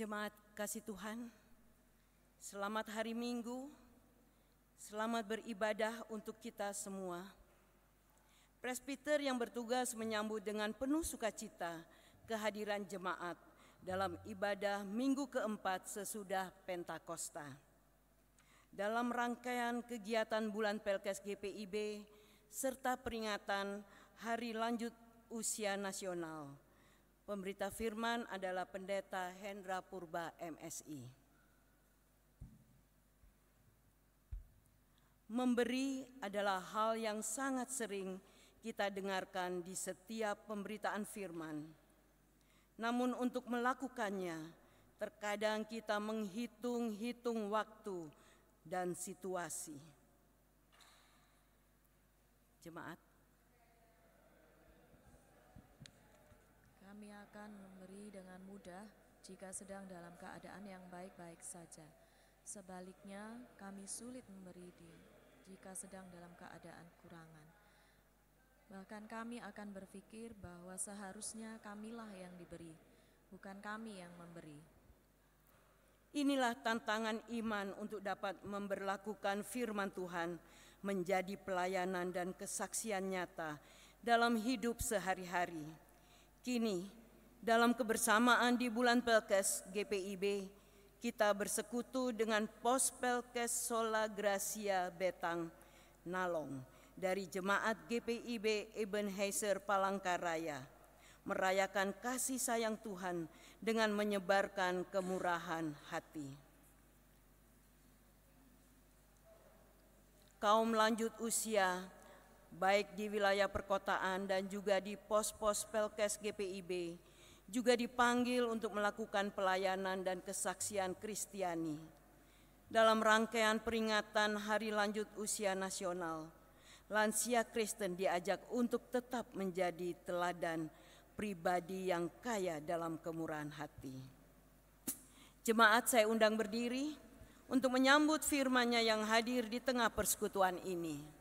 Jemaat kasih Tuhan, selamat hari Minggu, selamat beribadah untuk kita semua. Presbiter yang bertugas menyambut dengan penuh sukacita kehadiran jemaat dalam ibadah Minggu keempat sesudah Pentakosta. Dalam rangkaian kegiatan bulan Pelkes GPIB serta peringatan Hari Lanjut Usia Nasional, pemberita firman adalah Pendeta Hendra Purba MSI. Memberi adalah hal yang sangat sering kita dengarkan di setiap pemberitaan firman. Namun untuk melakukannya, terkadang kita menghitung-hitung waktu dan situasi. Jemaat, kami akan memberi dengan mudah jika sedang dalam keadaan yang baik-baik saja. Sebaliknya, kami sulit memberi jika sedang dalam keadaan kurangan. Bahkan kami akan berpikir bahwa seharusnya kamilah yang diberi, bukan kami yang memberi. Inilah tantangan iman untuk dapat memberlakukan firman Tuhan menjadi pelayanan dan kesaksian nyata dalam hidup sehari-hari. Kini, dalam kebersamaan di bulan Pelkes GPIB, kita bersekutu dengan Pos Pelkes Sola Gracia Betang, Nalong, dari Jemaat GPIB Ebenezer Palangkaraya, merayakan kasih sayang Tuhan dengan menyebarkan kemurahan hati. Kaum lanjut usia, baik di wilayah perkotaan dan juga di pos-pos Pelkes GPIB, juga dipanggil untuk melakukan pelayanan dan kesaksian Kristiani. Dalam rangkaian peringatan Hari Lanjut Usia Nasional, lansia Kristen diajak untuk tetap menjadi teladan pribadi yang kaya dalam kemurahan hati. Jemaat, saya undang berdiri untuk menyambut firman-Nya yang hadir di tengah persekutuan ini.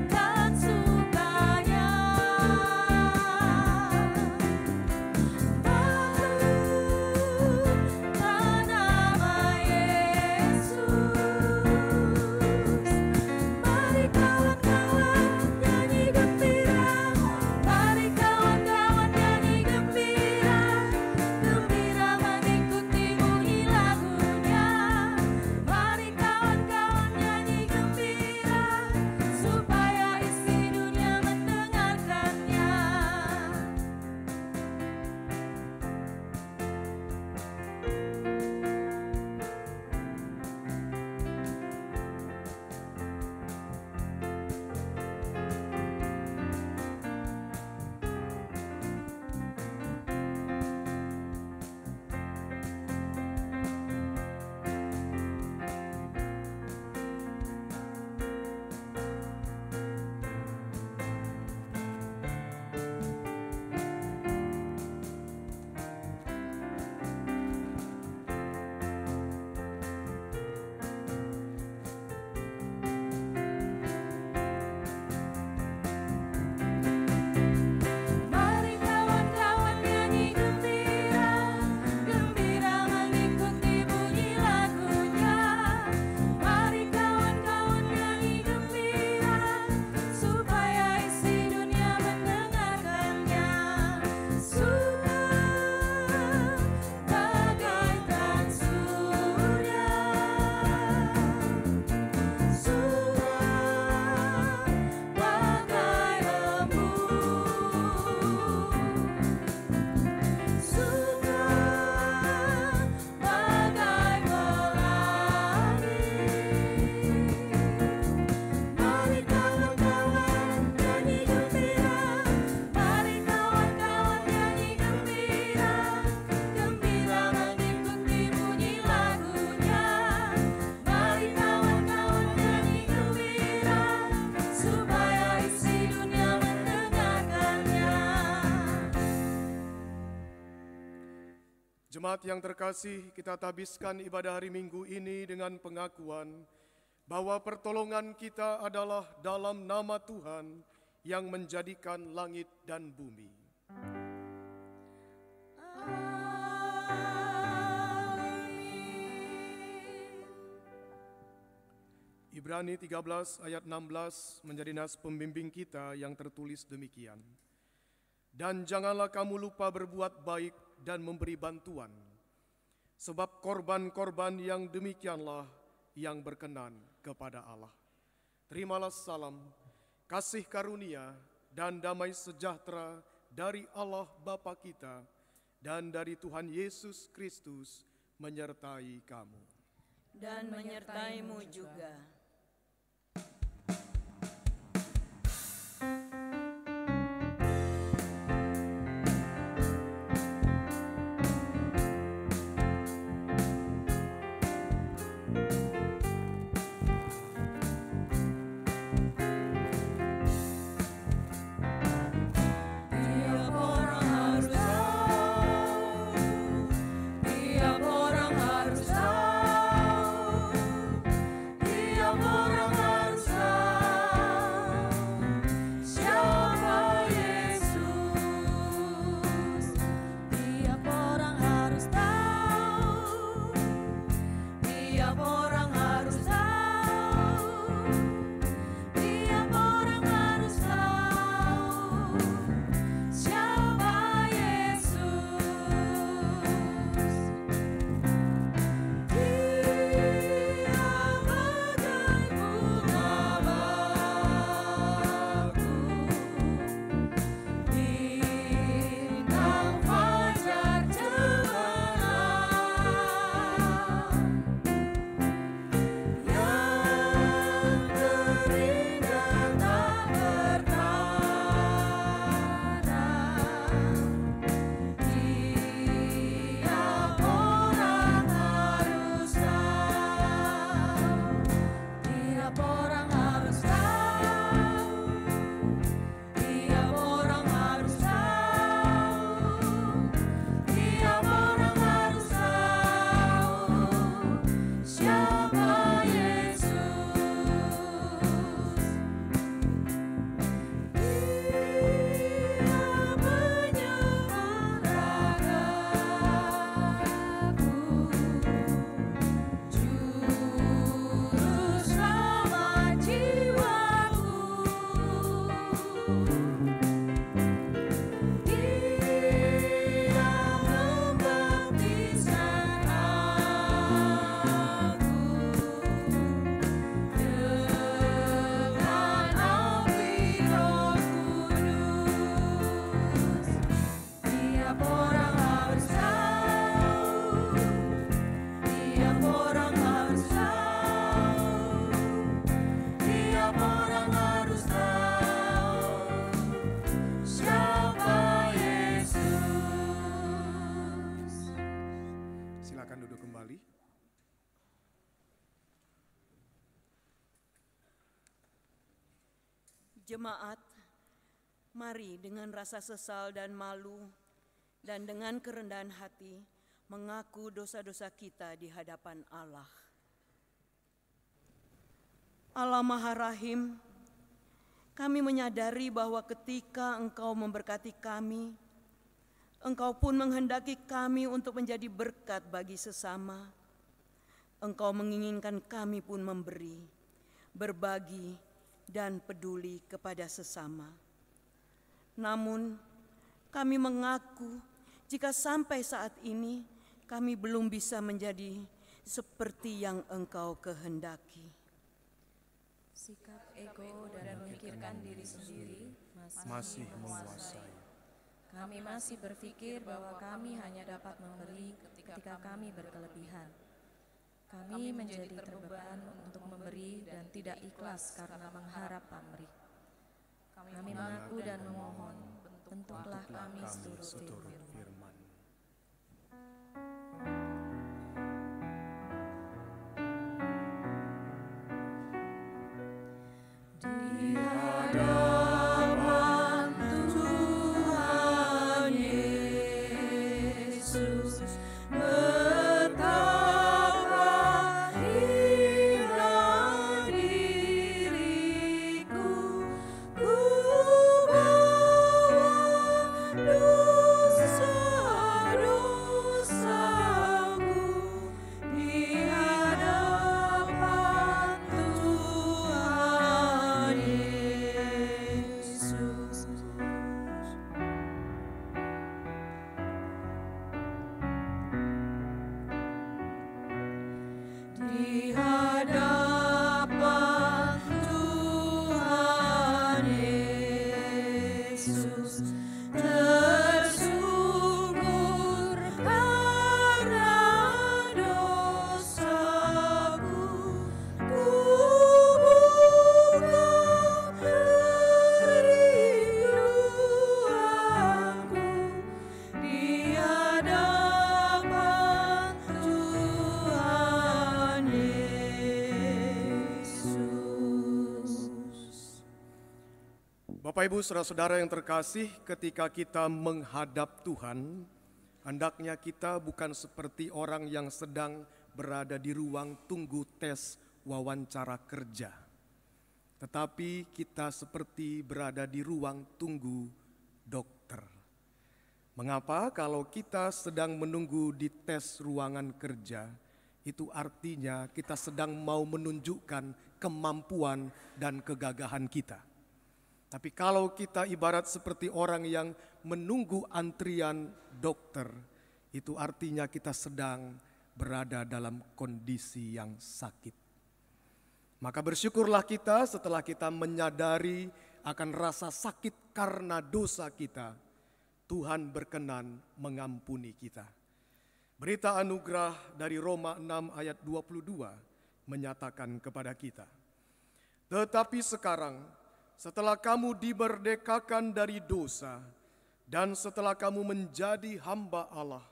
Kan sukanya Jemaat yang terkasih, kita habiskan ibadah hari Minggu ini dengan pengakuan bahwa pertolongan kita adalah dalam nama Tuhan yang menjadikan langit dan bumi. Ibrani 13 ayat 16 menjadi nas pembimbing kita yang tertulis demikian. Dan janganlah kamu lupa berbuat baik dan memberi bantuan, sebab korban-korban yang demikianlah yang berkenan kepada Allah. Terimalah salam, kasih karunia, dan damai sejahtera dari Allah Bapa kita dan dari Tuhan Yesus Kristus menyertai kamu. Dan menyertaimu juga. Jemaat, mari dengan rasa sesal dan malu dan dengan kerendahan hati mengaku dosa-dosa kita di hadapan Allah. Allah Maha Rahim, kami menyadari bahwa ketika Engkau memberkati kami, Engkau pun menghendaki kami untuk menjadi berkat bagi sesama. Engkau menginginkan kami pun memberi, berbagi, dan peduli kepada sesama. Namun, kami mengaku jika sampai saat ini kami belum bisa menjadi seperti yang Engkau kehendaki. Sikap ego dan memikirkan diri sendiri masih menguasai. Kami masih berpikir bahwa kami hanya dapat memberi ketika kami berkelebihan. Kami menjadi terbeban untuk memberi dan tidak ikhlas karena mengharap pamrih. Kami mengaku dan memohon, bentuklah kami seturut firman. Di hadapan Tuhan Yesus Bapak, Ibu, saudara-saudara yang terkasih, ketika kita menghadap Tuhan, hendaknya kita bukan seperti orang yang sedang berada di ruang tunggu tes wawancara kerja, tetapi kita seperti berada di ruang tunggu dokter. Mengapa? Kalau kita sedang menunggu di tes ruangan kerja, itu artinya kita sedang mau menunjukkan kemampuan dan kegagahan kita. Tapi kalau kita ibarat seperti orang yang menunggu antrian dokter, itu artinya kita sedang berada dalam kondisi yang sakit. Maka bersyukurlah kita setelah kita menyadari akan rasa sakit karena dosa kita, Tuhan berkenan mengampuni kita. Berita anugerah dari Roma 6 ayat 22 menyatakan kepada kita, tetapi sekarang setelah kamu dimerdekakan dari dosa dan setelah kamu menjadi hamba Allah,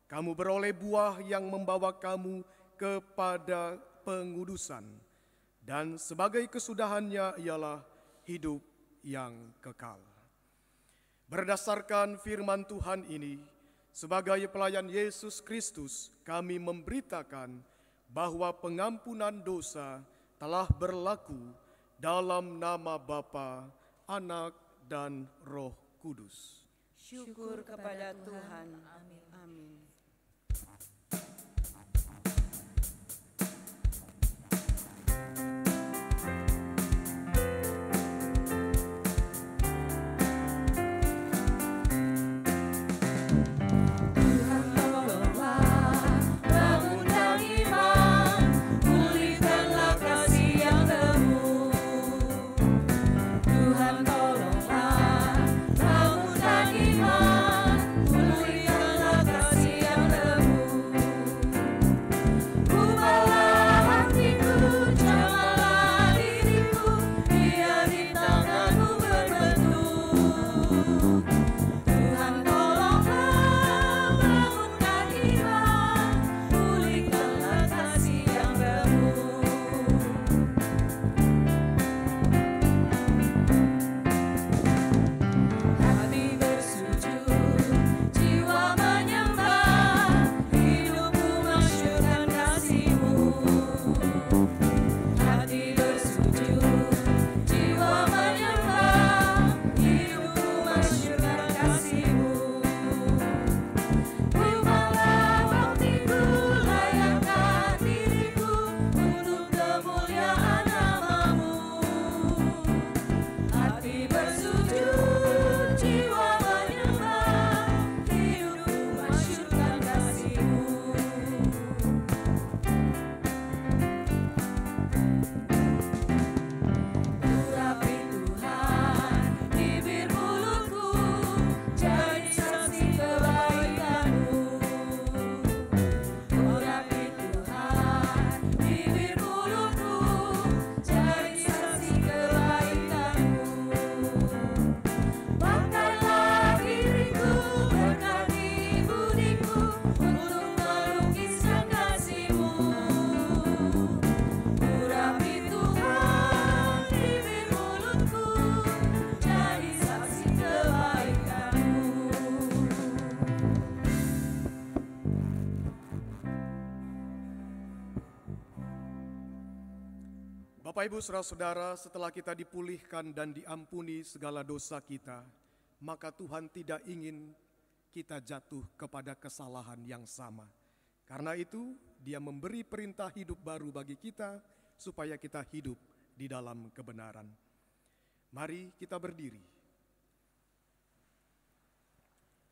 kamu beroleh buah yang membawa kamu kepada pengudusan, dan sebagai kesudahannya ialah hidup yang kekal. Berdasarkan firman Tuhan ini, sebagai pelayan Yesus Kristus, kami memberitakan bahwa pengampunan dosa telah berlaku dalam nama Bapa, Anak, dan Roh Kudus. Syukur kepada Tuhan. Amin. Amin. Bapak, Ibu, saudara-saudara, setelah kita dipulihkan dan diampuni segala dosa kita, maka Tuhan tidak ingin kita jatuh kepada kesalahan yang sama. Karena itu, Dia memberi perintah hidup baru bagi kita, supaya kita hidup di dalam kebenaran. Mari kita berdiri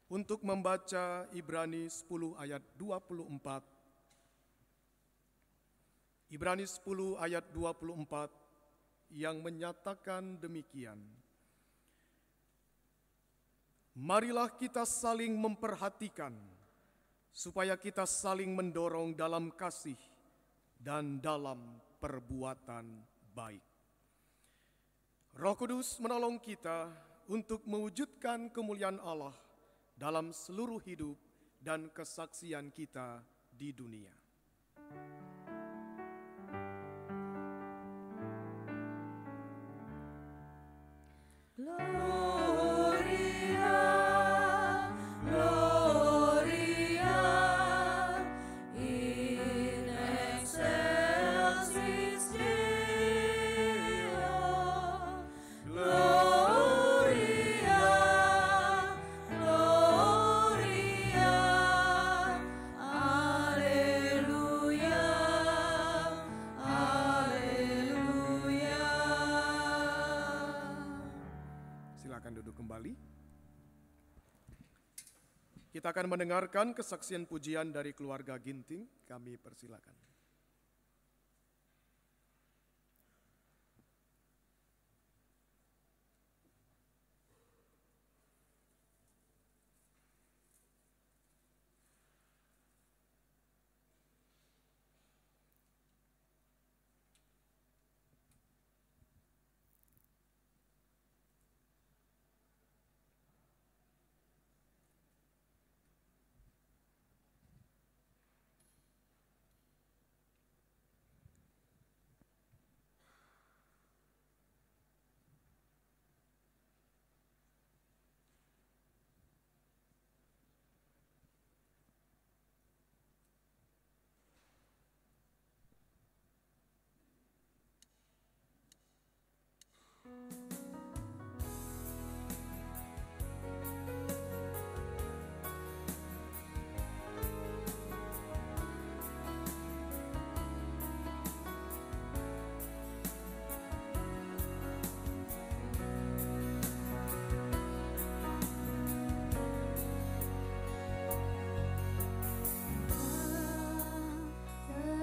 untuk membaca Ibrani 10 ayat 24. Ibrani 10 ayat 24 yang menyatakan demikian. Marilah kita saling memperhatikan, supaya kita saling mendorong dalam kasih dan dalam perbuatan baik. Roh Kudus menolong kita untuk mewujudkan kemuliaan Allah dalam seluruh hidup dan kesaksian kita di dunia. Lord. kembali. Kita akan mendengarkan kesaksian pujian dari keluarga Ginting. Kami persilakan.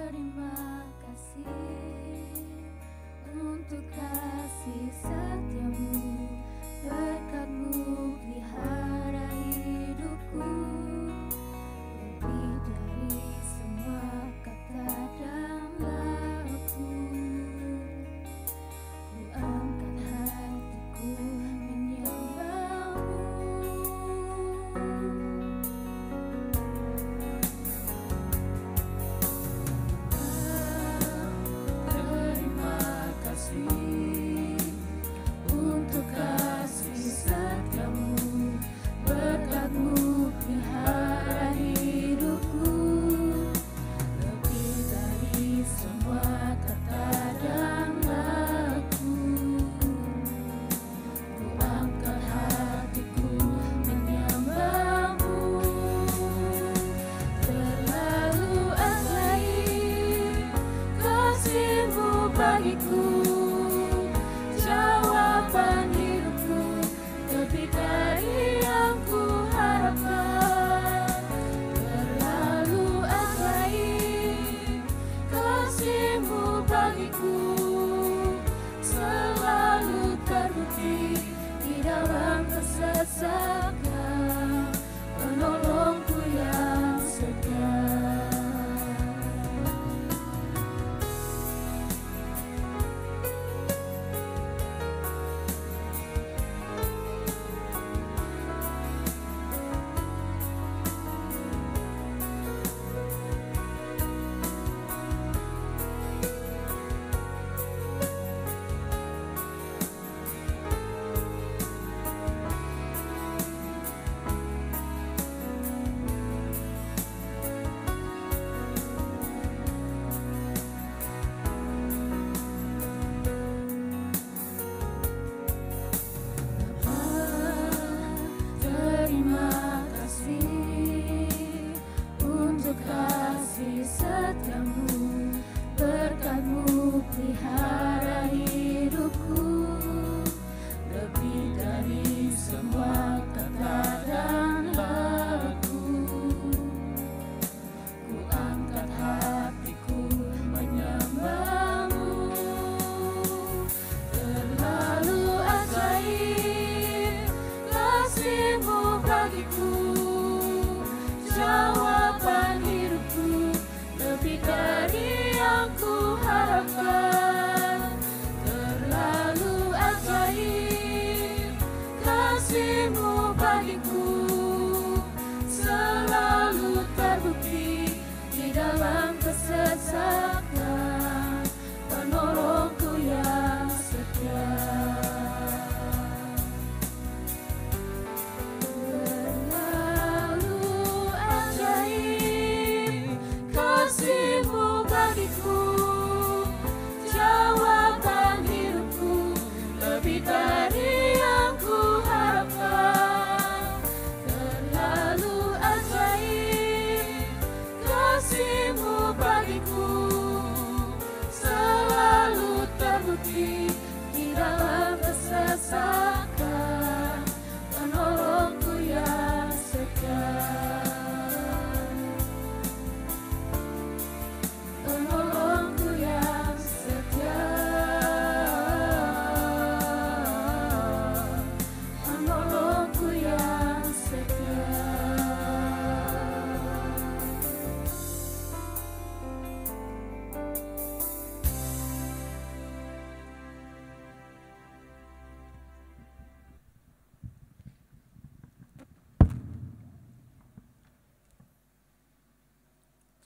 Terima kasih untuk kasih setiamu, berkat-Mu pelihara hidupku, lebih dari semua kata dan laku. Ku angkat hatiku menyembah-Mu. Terima kasih untuk kasih setiamu, berkat-Mu pelihara hidupku, lebih dari semua kata dan laku. Ku angkat hatiku menyembah-Mu. Terlalu ajaib kasih-Mu bagiku, jawaban hidupku, lebih dari yang ku harapkan. Terlalu ajaib kasih-Mu bagiku, selalu terbukti di dalam kesesakan, penolongku yang setia.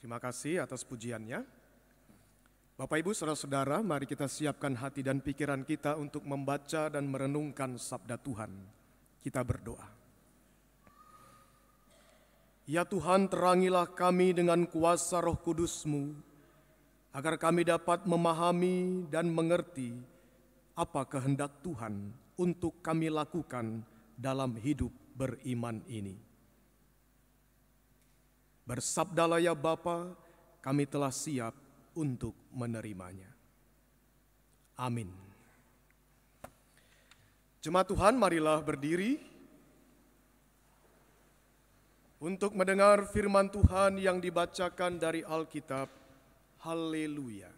Terima kasih atas pujiannya. Bapak, Ibu, saudara-saudara, mari kita siapkan hati dan pikiran kita untuk membaca dan merenungkan sabda Tuhan. Kita berdoa. Ya Tuhan, terangilah kami dengan kuasa Roh Kudus-Mu, agar kami dapat memahami dan mengerti apa kehendak Tuhan untuk kami lakukan dalam hidup beriman ini. Bersabdalah ya Bapa, kami telah siap untuk menerimanya. Amin. Jemaat Tuhan, marilah berdiri untuk mendengar firman Tuhan yang dibacakan dari Alkitab. Haleluya.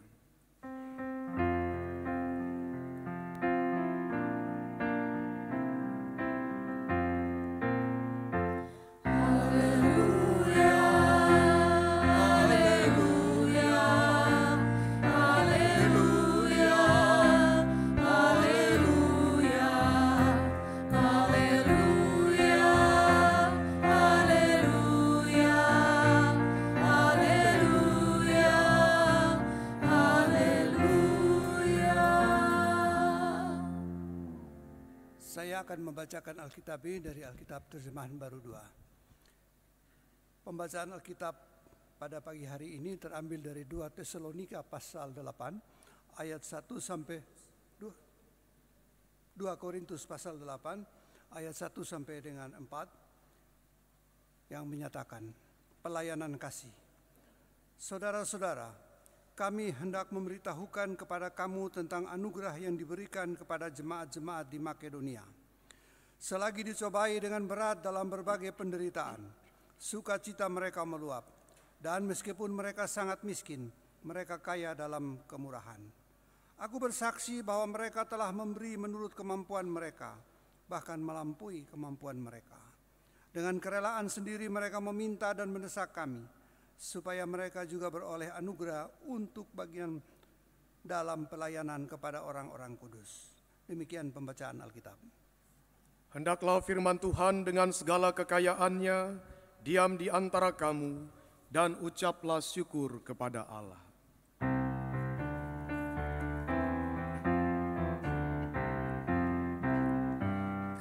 Saya akan membacakan Alkitab ini dari Alkitab Terjemahan Baru 2. Pembacaan Alkitab pada pagi hari ini terambil dari 2 Tesalonika pasal 8 ayat 1 sampai 2 Korintus pasal 8 ayat 1 sampai dengan 4 yang menyatakan pelayanan kasih. Saudara-saudara, kami hendak memberitahukan kepada kamu tentang anugerah yang diberikan kepada jemaat-jemaat di Makedonia. Selagi dicobai dengan berat dalam berbagai penderitaan, sukacita mereka meluap. Dan meskipun mereka sangat miskin, mereka kaya dalam kemurahan. Aku bersaksi bahwa mereka telah memberi menurut kemampuan mereka, bahkan melampaui kemampuan mereka. Dengan kerelaan sendiri mereka meminta dan mendesak kami, supaya mereka juga beroleh anugerah untuk bagian dalam pelayanan kepada orang-orang kudus. Demikian pembacaan Alkitab. Hendaklah firman Tuhan dengan segala kekayaannya diam di antara kamu, dan ucaplah syukur kepada Allah.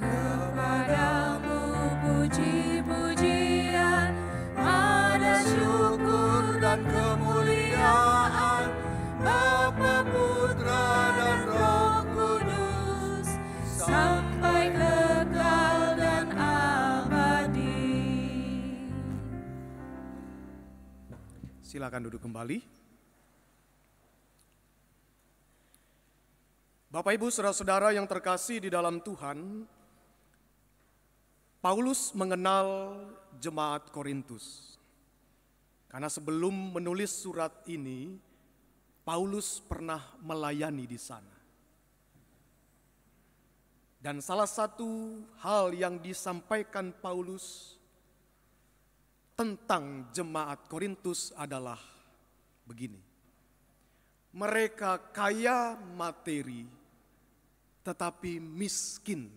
Kepadamu puji-pujian, ada syukur dan kemuliaan, Bapa, Putra, dan Roh Kudus, sampai kekal dan abadi. Silakan duduk kembali. Bapak, Ibu, saudara-saudara yang terkasih di dalam Tuhan, Paulus mengenal jemaat Korintus. Karena sebelum menulis surat ini, Paulus pernah melayani di sana. Dan salah satu hal yang disampaikan Paulus tentang jemaat Korintus adalah begini. Mereka kaya materi, tetapi miskin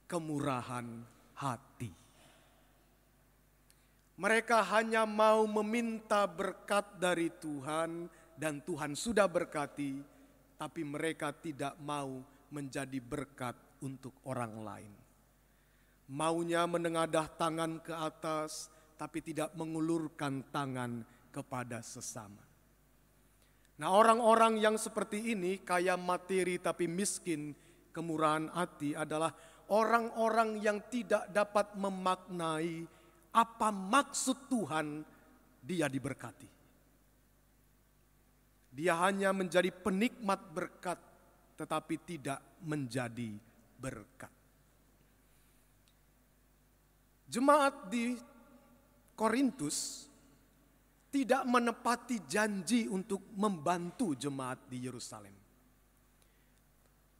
kemurahan hati. Mereka hanya mau meminta berkat dari Tuhan, dan Tuhan sudah berkati, tapi mereka tidak mau menjadi berkat untuk orang lain. Maunya menengadah tangan ke atas, tapi tidak mengulurkan tangan kepada sesama. Nah, orang-orang yang seperti ini, kaya materi tapi miskin kemurahan hati, adalah orang-orang yang tidak dapat memaknai apa maksud Tuhan dia diberkati. Dia hanya menjadi penikmat berkat, tetapi tidak menjadi berkat. Jemaat di Korintus tidak menepati janji untuk membantu jemaat di Yerusalem.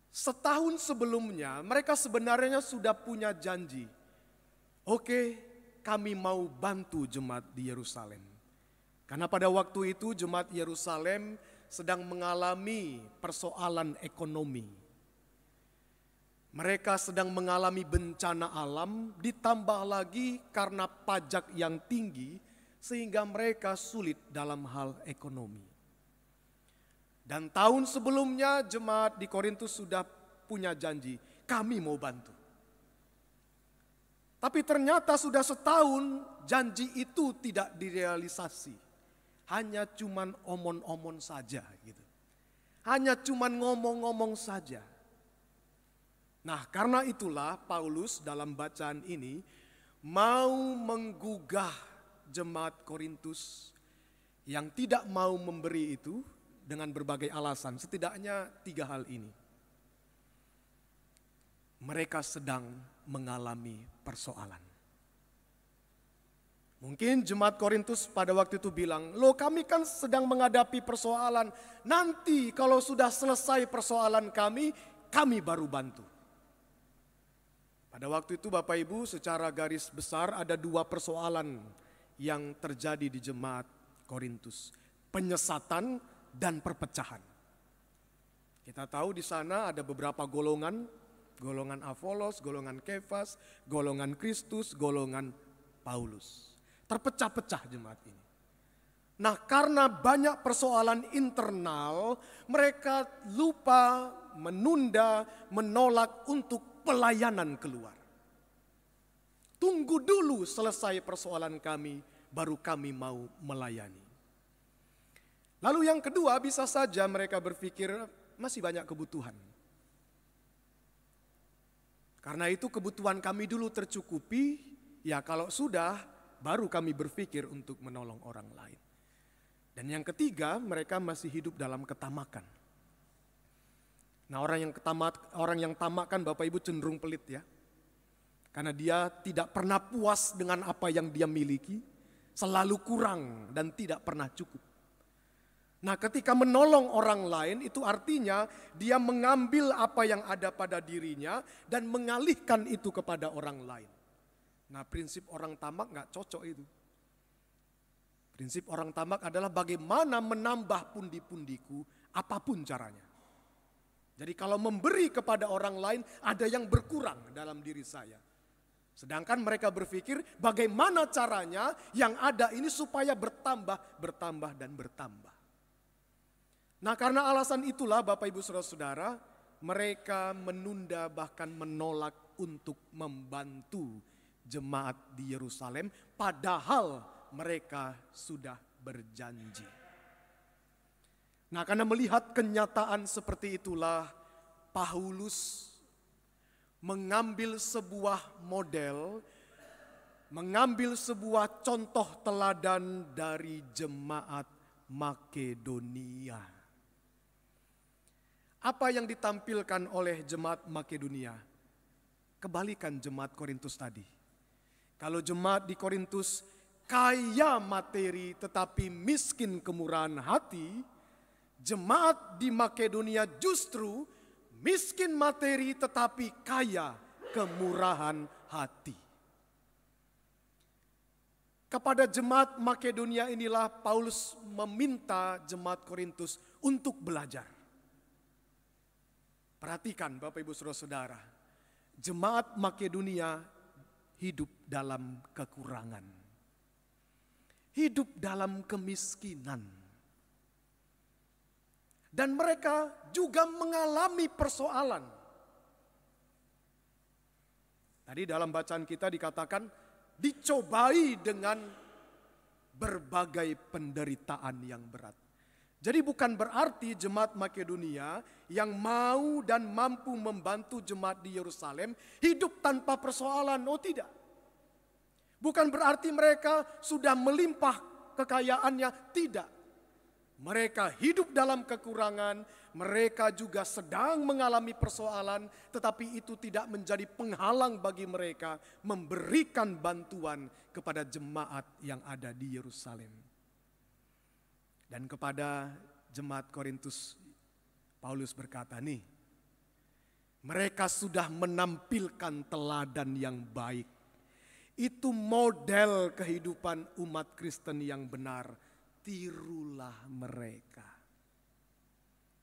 Setahun sebelumnya mereka sebenarnya sudah punya janji. Oke, kami mau bantu jemaat di Yerusalem. Karena pada waktu itu jemaat Yerusalem sedang mengalami persoalan ekonomi. Mereka sedang mengalami bencana alam, ditambah lagi karena pajak yang tinggi, sehingga mereka sulit dalam hal ekonomi. Dan tahun sebelumnya jemaat di Korintus sudah punya janji, kami mau bantu. Tapi ternyata sudah setahun janji itu tidak direalisasi. Hanya cuman omong-omong saja gitu. Hanya cuman ngomong-ngomong saja. Nah, karena itulah Paulus dalam bacaan ini mau menggugah jemaat Korintus yang tidak mau memberi itu dengan berbagai alasan. Setidaknya 3 hal ini. Mereka sedang mengalami persoalan. Mungkin jemaat Korintus pada waktu itu bilang, loh kami kan sedang menghadapi persoalan. Nanti kalau sudah selesai persoalan kami baru bantu. Pada waktu itu Bapak Ibu secara garis besar ada 2 persoalan yang terjadi di jemaat Korintus. Penyesatan dan perpecahan. Kita tahu di sana ada beberapa golongan. Golongan Apolos, golongan Kefas, golongan Kristus, golongan Paulus. Terpecah-pecah jemaat ini. Nah, karena banyak persoalan internal, mereka lupa, menunda, menolak untuk pelayanan keluar. Tunggu dulu selesai persoalan kami, baru kami mau melayani. Lalu yang kedua, bisa saja mereka berpikir masih banyak kebutuhan. Karena itu kebutuhan kami dulu tercukupi, ya kalau sudah baru kami berpikir untuk menolong orang lain. Dan yang ketiga, mereka masih hidup dalam ketamakan. Nah, orang yang tamak kan Bapak Ibu cenderung pelit ya. Karena dia tidak pernah puas dengan apa yang dia miliki, selalu kurang dan tidak pernah cukup. Nah, ketika menolong orang lain itu artinya dia mengambil apa yang ada pada dirinya dan mengalihkan itu kepada orang lain. Nah, prinsip orang tamak gak cocok itu. Prinsip orang tamak adalah bagaimana menambah pundi-pundiku apapun caranya. Jadi kalau memberi kepada orang lain ada yang berkurang dalam diri saya. Sedangkan mereka berpikir bagaimana caranya yang ada ini supaya bertambah, bertambah dan bertambah. Nah, karena alasan itulah Bapak Ibu Saudara-saudara, mereka menunda bahkan menolak untuk membantu jemaat di Yerusalem padahal mereka sudah berjanji. Nah, karena melihat kenyataan seperti itulah Paulus mengambil sebuah model, mengambil sebuah contoh teladan dari jemaat Makedonia. Apa yang ditampilkan oleh jemaat Makedonia? Kebalikan jemaat Korintus tadi. Kalau jemaat di Korintus kaya materi tetapi miskin kemurahan hati, jemaat di Makedonia justru miskin materi tetapi kaya kemurahan hati. Kepada jemaat Makedonia inilah Paulus meminta jemaat Korintus untuk belajar. Perhatikan Bapak Ibu Saudara-saudara, jemaat Makedonia hidup dalam kekurangan. Hidup dalam kemiskinan. Dan mereka juga mengalami persoalan. Tadi dalam bacaan kita dikatakan dicobai dengan berbagai penderitaan yang berat. Jadi bukan berarti jemaat Makedonia yang mau dan mampu membantu jemaat di Yerusalem hidup tanpa persoalan. Oh tidak. Bukan berarti mereka sudah melimpah kekayaannya. Tidak. Mereka hidup dalam kekurangan. Mereka juga sedang mengalami persoalan. Tetapi itu tidak menjadi penghalang bagi mereka memberikan bantuan kepada jemaat yang ada di Yerusalem. Dan kepada jemaat Korintus, Paulus berkata nih, mereka sudah menampilkan teladan yang baik. Itu model kehidupan umat Kristen yang benar. Tirulah mereka.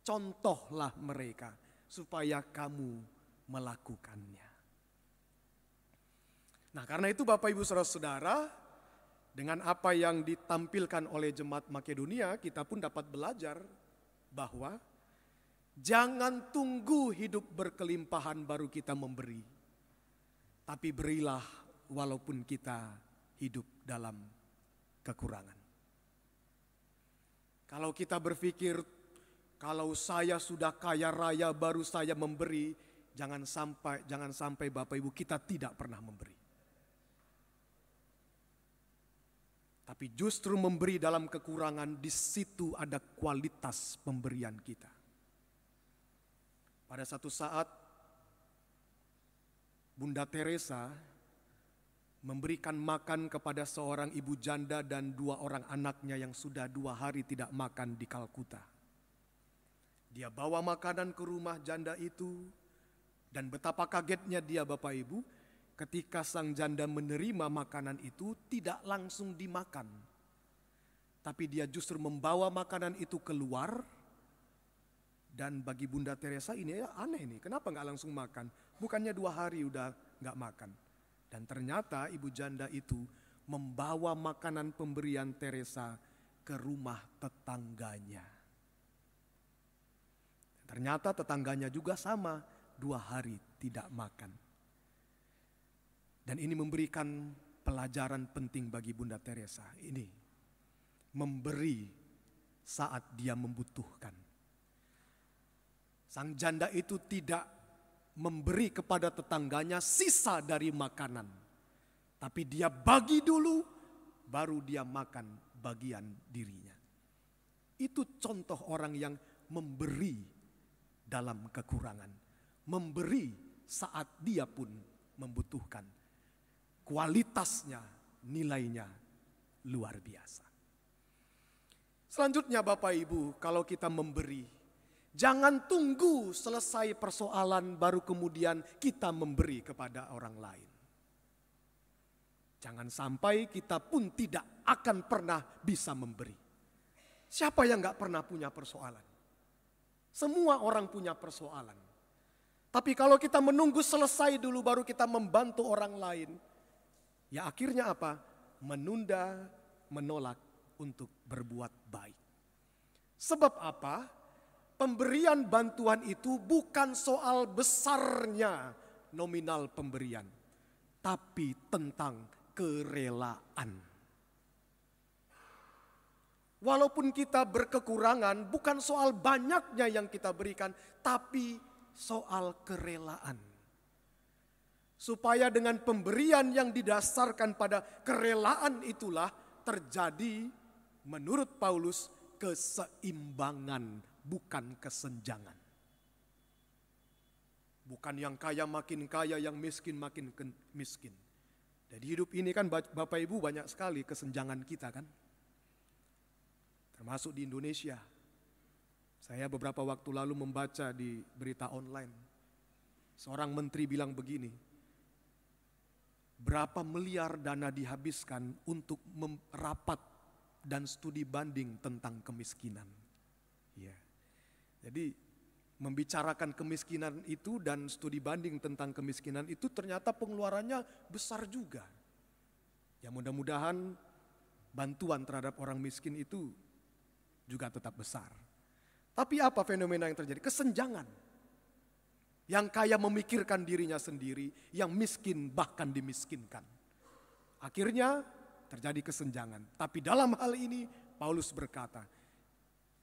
Contohlah mereka supaya kamu melakukannya. Nah, karena itu Bapak Ibu Saudara-saudara, Dengan apa yang ditampilkan oleh jemaat Makedonia, kita pun dapat belajar bahwa jangan tunggu hidup berkelimpahan baru kita memberi. Tapi berilah walaupun kita hidup dalam kekurangan. Kalau kita berpikir, kalau saya sudah kaya raya baru saya memberi, jangan sampai Bapak Ibu kita tidak pernah memberi. Tapi justru memberi dalam kekurangan, di situ ada kualitas pemberian kita. Pada satu saat, Bunda Teresa memberikan makan kepada seorang ibu janda dan 2 orang anaknya yang sudah 2 hari tidak makan di Kalkuta. Dia bawa makanan ke rumah janda itu, dan betapa kagetnya dia Bapak Ibu, ketika sang janda menerima makanan itu tidak langsung dimakan. Tapi dia justru membawa makanan itu keluar. Dan bagi Bunda Teresa ini ya aneh nih, kenapa gak langsung makan? Bukannya 2 hari udah gak makan. Dan ternyata ibu janda itu membawa makanan pemberian Teresa ke rumah tetangganya. Ternyata tetangganya juga sama, 2 hari tidak makan. Dan ini memberikan pelajaran penting bagi Bunda Teresa. Ini memberi saat dia membutuhkan. Sang janda itu tidak memberi kepada tetangganya sisa dari makanan. Tapi dia bagi dulu, baru dia makan bagian dirinya. Itu contoh orang yang memberi dalam kekurangan. Memberi saat dia pun membutuhkan. Kualitasnya, nilainya luar biasa. Selanjutnya Bapak Ibu, kalau kita memberi, jangan tunggu selesai persoalan baru kemudian kita memberi kepada orang lain. Jangan sampai kita pun tidak akan pernah bisa memberi. Siapa yang gak pernah punya persoalan? Semua orang punya persoalan. Tapi kalau kita menunggu selesai dulu baru kita membantu orang lain, ya akhirnya apa? Menunda, menolak untuk berbuat baik. Sebab apa? Pemberian bantuan itu bukan soal besarnya nominal pemberian, tapi tentang kerelaan. Walaupun kita berkekurangan, bukan soal banyaknya yang kita berikan, tapi soal kerelaan. Supaya dengan pemberian yang didasarkan pada kerelaan itulah terjadi menurut Paulus keseimbangan, bukan kesenjangan. Bukan yang kaya makin kaya, yang miskin makin miskin. Jadi hidup ini kan Bapak Ibu banyak sekali kesenjangan kita kan. Termasuk di Indonesia. Saya beberapa waktu lalu membaca di berita online. Seorang menteri bilang begini, berapa miliar dana dihabiskan untuk merapat dan studi banding tentang kemiskinan. Ya. Jadi membicarakan kemiskinan itu dan studi banding tentang kemiskinan itu ternyata pengeluarannya besar juga. Ya mudah-mudahan bantuan terhadap orang miskin itu juga tetap besar. Tapi apa fenomena yang terjadi? Kesenjangan. Yang kaya memikirkan dirinya sendiri, yang miskin bahkan dimiskinkan. Akhirnya terjadi kesenjangan. Tapi dalam hal ini Paulus berkata,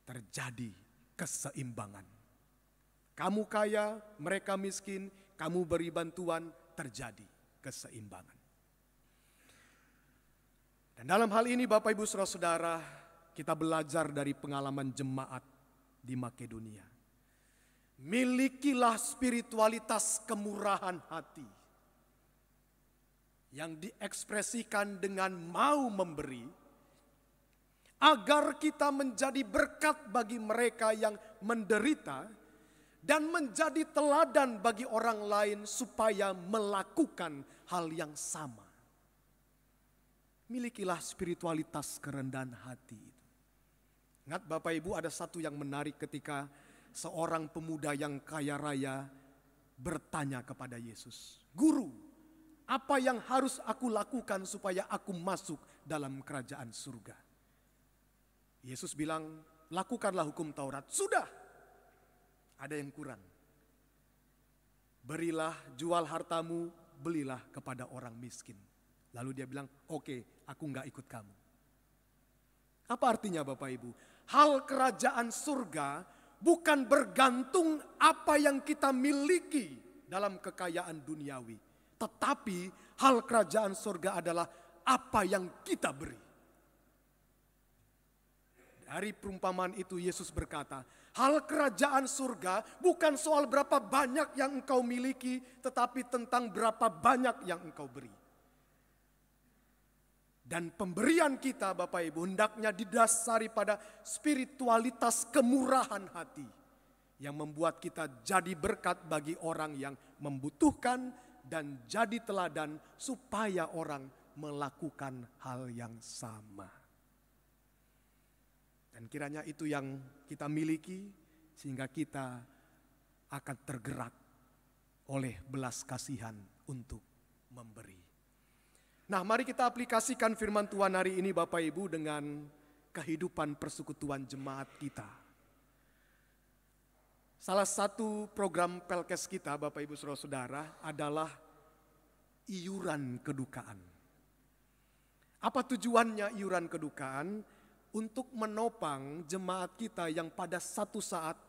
terjadi keseimbangan. Kamu kaya, mereka miskin, kamu beri bantuan, terjadi keseimbangan. Dan dalam hal ini Bapak Ibu Saudara-saudara, kita belajar dari pengalaman jemaat di Makedonia. Milikilah spiritualitas kemurahan hati yang diekspresikan dengan mau memberi, agar kita menjadi berkat bagi mereka yang menderita dan menjadi teladan bagi orang lain supaya melakukan hal yang sama. Milikilah spiritualitas kerendahan hati. Ingat Bapak Ibu, ada satu yang menarik ketika seorang pemuda yang kaya raya bertanya kepada Yesus, "Guru, Apa yang harus aku lakukan supaya aku masuk dalam kerajaan surga? Yesus bilang, lakukanlah hukum Taurat. Sudah, ada yang kurang. Berilah, jual hartamu, belilah kepada orang miskin. Lalu dia bilang, oke, aku enggak ikut kamu. Apa artinya Bapak Ibu? Hal kerajaan surga bukan bergantung apa yang kita miliki dalam kekayaan duniawi. Tetapi hal kerajaan surga adalah apa yang kita beri. Dari perumpamaan itu Yesus berkata, hal kerajaan surga bukan soal berapa banyak yang engkau miliki, tetapi tentang berapa banyak yang engkau beri. Dan pemberian kita Bapak Ibu hendaknya didasari pada spiritualitas kemurahan hati yang membuat kita jadi berkat bagi orang yang membutuhkan dan jadi teladan supaya orang melakukan hal yang sama. Dan kiranya itu yang kita miliki sehingga kita akan tergerak oleh belas kasihan untuk memberi. Nah, mari kita aplikasikan firman Tuhan hari ini Bapak Ibu dengan kehidupan persekutuan jemaat kita. Salah satu program Pelkes kita Bapak Ibu Saudara-saudara adalah iuran kedukaan. Apa tujuannya iuran kedukaan? Untuk menopang jemaat kita yang pada satu saat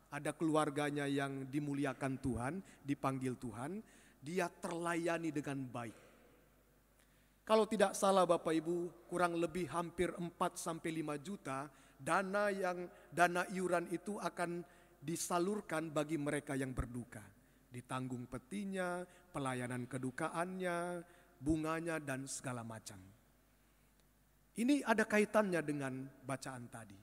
ada keluarganya yang dimuliakan Tuhan, dipanggil Tuhan, dia terlayani dengan baik. Kalau tidak salah Bapak Ibu, kurang lebih hampir 4-5 juta dana iuran itu akan disalurkan bagi mereka yang berduka. Ditanggung petinya, pelayanan kedukaannya, bunganya dan segala macam. Ini ada kaitannya dengan bacaan tadi.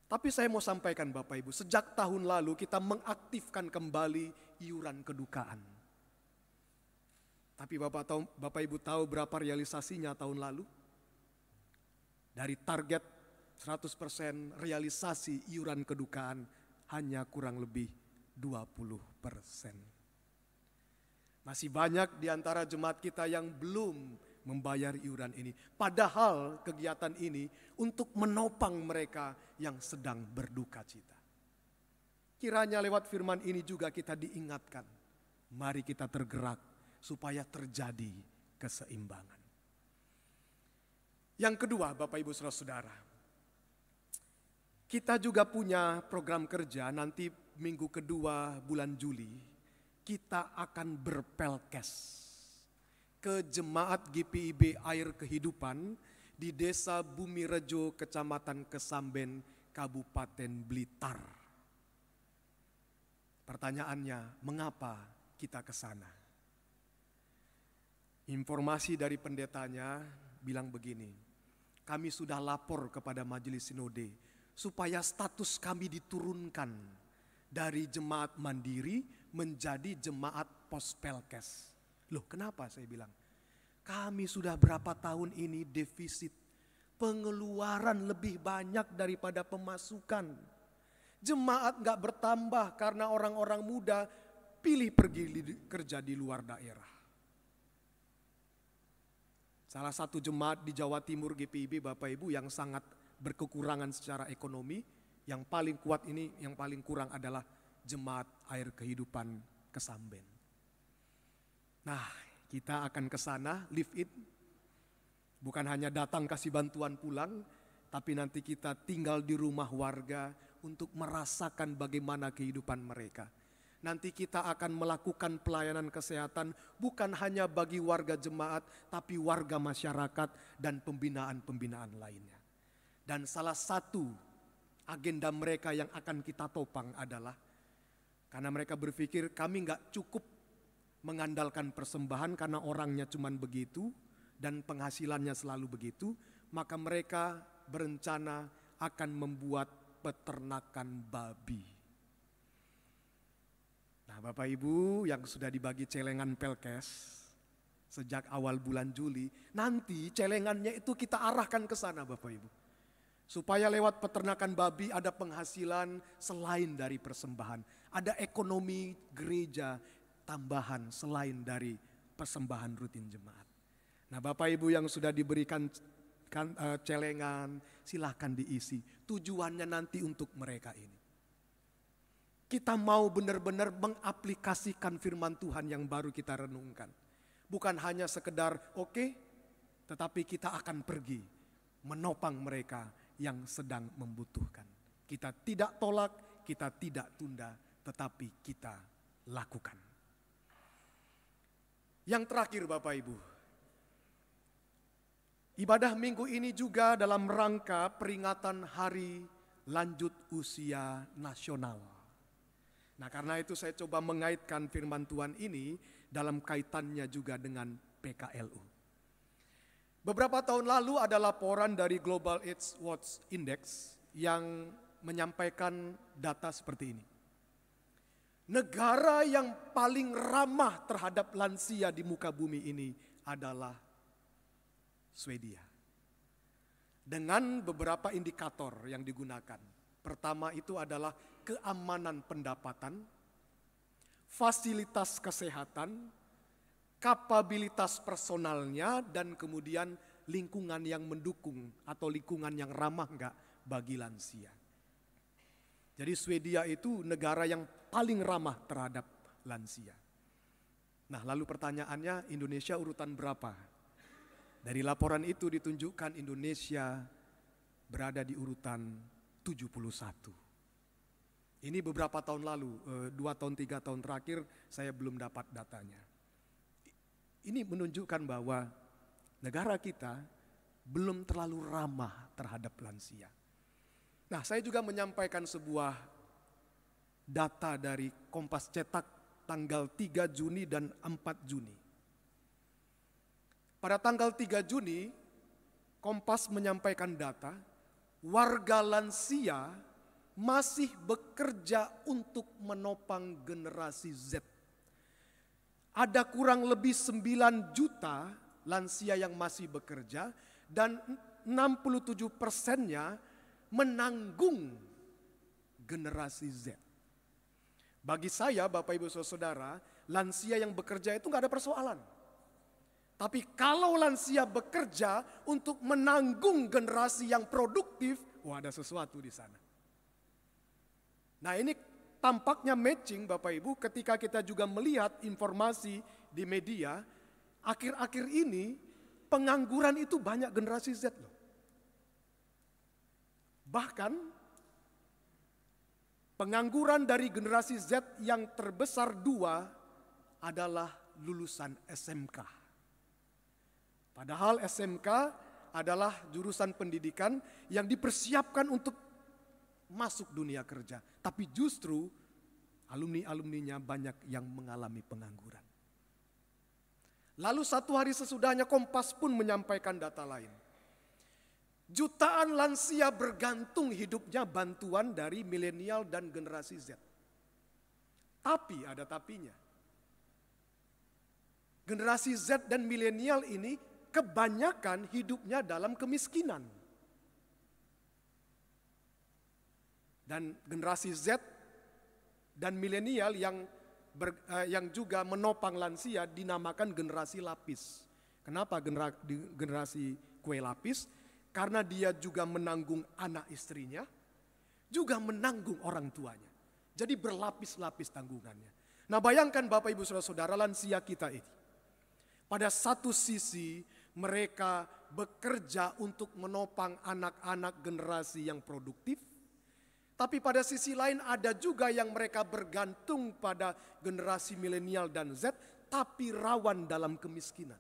Tapi saya mau sampaikan Bapak Ibu, sejak tahun lalu kita mengaktifkan kembali iuran kedukaan. Tapi Bapak Ibu tahu berapa realisasinya tahun lalu? Dari target 100% realisasi iuran kedukaan hanya kurang lebih 20%. Masih banyak di antara jemaat kita yang belum membayar iuran ini. Padahal kegiatan ini untuk menopang mereka yang sedang berduka cita. Kiranya lewat firman ini juga kita diingatkan. Mari kita tergerak supaya terjadi keseimbangan. Yang kedua Bapak Ibu Saudara-saudara, kita juga punya program kerja nanti minggu kedua bulan Juli. Kita akan berpelkes ke jemaat GPIB Air Kehidupan di Desa Bumirejo, Kecamatan Kesamben, Kabupaten Blitar. Pertanyaannya, mengapa kita ke sana? Informasi dari pendetanya bilang begini, kami sudah lapor kepada Majelis Sinode supaya status kami diturunkan dari jemaat mandiri menjadi jemaat pospelkes. Loh, kenapa saya bilang? Kami sudah berapa tahun ini defisit, pengeluaran lebih banyak daripada pemasukan. Jemaat gak bertambah karena orang-orang muda pilih pergi kerja di luar daerah. Salah satu jemaat di Jawa Timur GPIB Bapak Ibu yang sangat berkekurangan secara ekonomi, yang paling kuat ini, yang paling kurang adalah jemaat Air Kehidupan Kesamben. Nah, kita akan ke sana, live it. Bukan hanya datang kasih bantuan pulang, tapi nanti kita tinggal di rumah warga untuk merasakan bagaimana kehidupan mereka. Nanti kita akan melakukan pelayanan kesehatan bukan hanya bagi warga jemaat, tapi warga masyarakat dan pembinaan-pembinaan lainnya. Dan salah satu agenda mereka yang akan kita topang adalah, karena mereka berpikir kami gak cukup mengandalkan persembahan karena orangnya cuman begitu dan penghasilannya selalu begitu, maka mereka berencana akan membuat peternakan babi. Nah Bapak Ibu yang sudah dibagi celengan Pelkes sejak awal bulan Juli, nanti celengannya itu kita arahkan ke sana Bapak Ibu. Supaya lewat peternakan babi ada penghasilan selain dari persembahan. Ada ekonomi gereja tambahan selain dari persembahan rutin jemaat. Nah, Bapak Ibu yang sudah diberikan celengan, silahkan diisi. Tujuannya nanti untuk mereka ini. Kita mau benar-benar mengaplikasikan firman Tuhan yang baru kita renungkan. Bukan hanya sekedar oke, tetapi kita akan pergi menopang mereka yang sedang membutuhkan. Kita tidak tolak, kita tidak tunda, tetapi kita lakukan. Yang terakhir Bapak Ibu, ibadah minggu ini juga dalam rangka peringatan Hari Lanjut Usia Nasional. Nah, karena itu saya coba mengaitkan firman Tuhan ini dalam kaitannya juga dengan PKLU. Beberapa tahun lalu ada laporan dari Global AIDS Watch Index yang menyampaikan data seperti ini. Negara yang paling ramah terhadap lansia di muka bumi ini adalah Swedia. Dengan beberapa indikator yang digunakan. Pertama itu adalah keamanan pendapatan, fasilitas kesehatan, kapabilitas personalnya, dan kemudian lingkungan yang mendukung atau lingkungan yang ramah enggak bagi lansia. Jadi Swedia itu negara yang paling ramah terhadap lansia. Nah, lalu pertanyaannya, Indonesia urutan berapa? Dari laporan itu ditunjukkan Indonesia berada di urutan 71. Ini beberapa tahun lalu, 2 tahun 3 tahun terakhir saya belum dapat datanya. Ini menunjukkan bahwa negara kita belum terlalu ramah terhadap lansia. Nah, saya juga menyampaikan sebuah data dari Kompas Cetak tanggal 3 Juni dan 4 Juni. Pada tanggal 3 Juni, Kompas menyampaikan data, warga lansia masih bekerja untuk menopang generasi Z. Ada kurang lebih 9 juta lansia yang masih bekerja dan 67%-nya menanggung generasi Z. Bagi saya, Bapak Ibu Saudara, lansia yang bekerja itu nggak ada persoalan. Tapi kalau lansia bekerja untuk menanggung generasi yang produktif, wah ada sesuatu di sana. Nah, ini tampaknya matching Bapak Ibu ketika kita juga melihat informasi di media, akhir-akhir ini pengangguran itu banyak generasi Z loh. Bahkan pengangguran dari generasi Z yang terbesar 2 adalah lulusan SMK. Padahal SMK adalah jurusan pendidikan yang dipersiapkan untuk masuk dunia kerja. Tapi justru alumni-alumninya banyak yang mengalami pengangguran. Lalu 1 hari sesudahnya Kompas pun menyampaikan data lain. Jutaan lansia bergantung hidupnya bantuan dari milenial dan generasi Z. Tapi ada tapinya. Generasi Z dan milenial ini kebanyakan hidupnya dalam kemiskinan. Dan generasi Z dan milenial yang juga menopang lansia dinamakan generasi lapis. Kenapa generasi kue lapis? Karena dia juga menanggung anak istrinya, juga menanggung orang tuanya. Jadi berlapis-lapis tanggungannya. Nah, bayangkan Bapak Ibu Saudara lansia kita ini. Pada satu sisi mereka bekerja untuk menopang anak-anak generasi yang produktif. Tapi pada sisi lain ada juga yang mereka bergantung pada generasi milenial dan Z, tapi rawan dalam kemiskinan.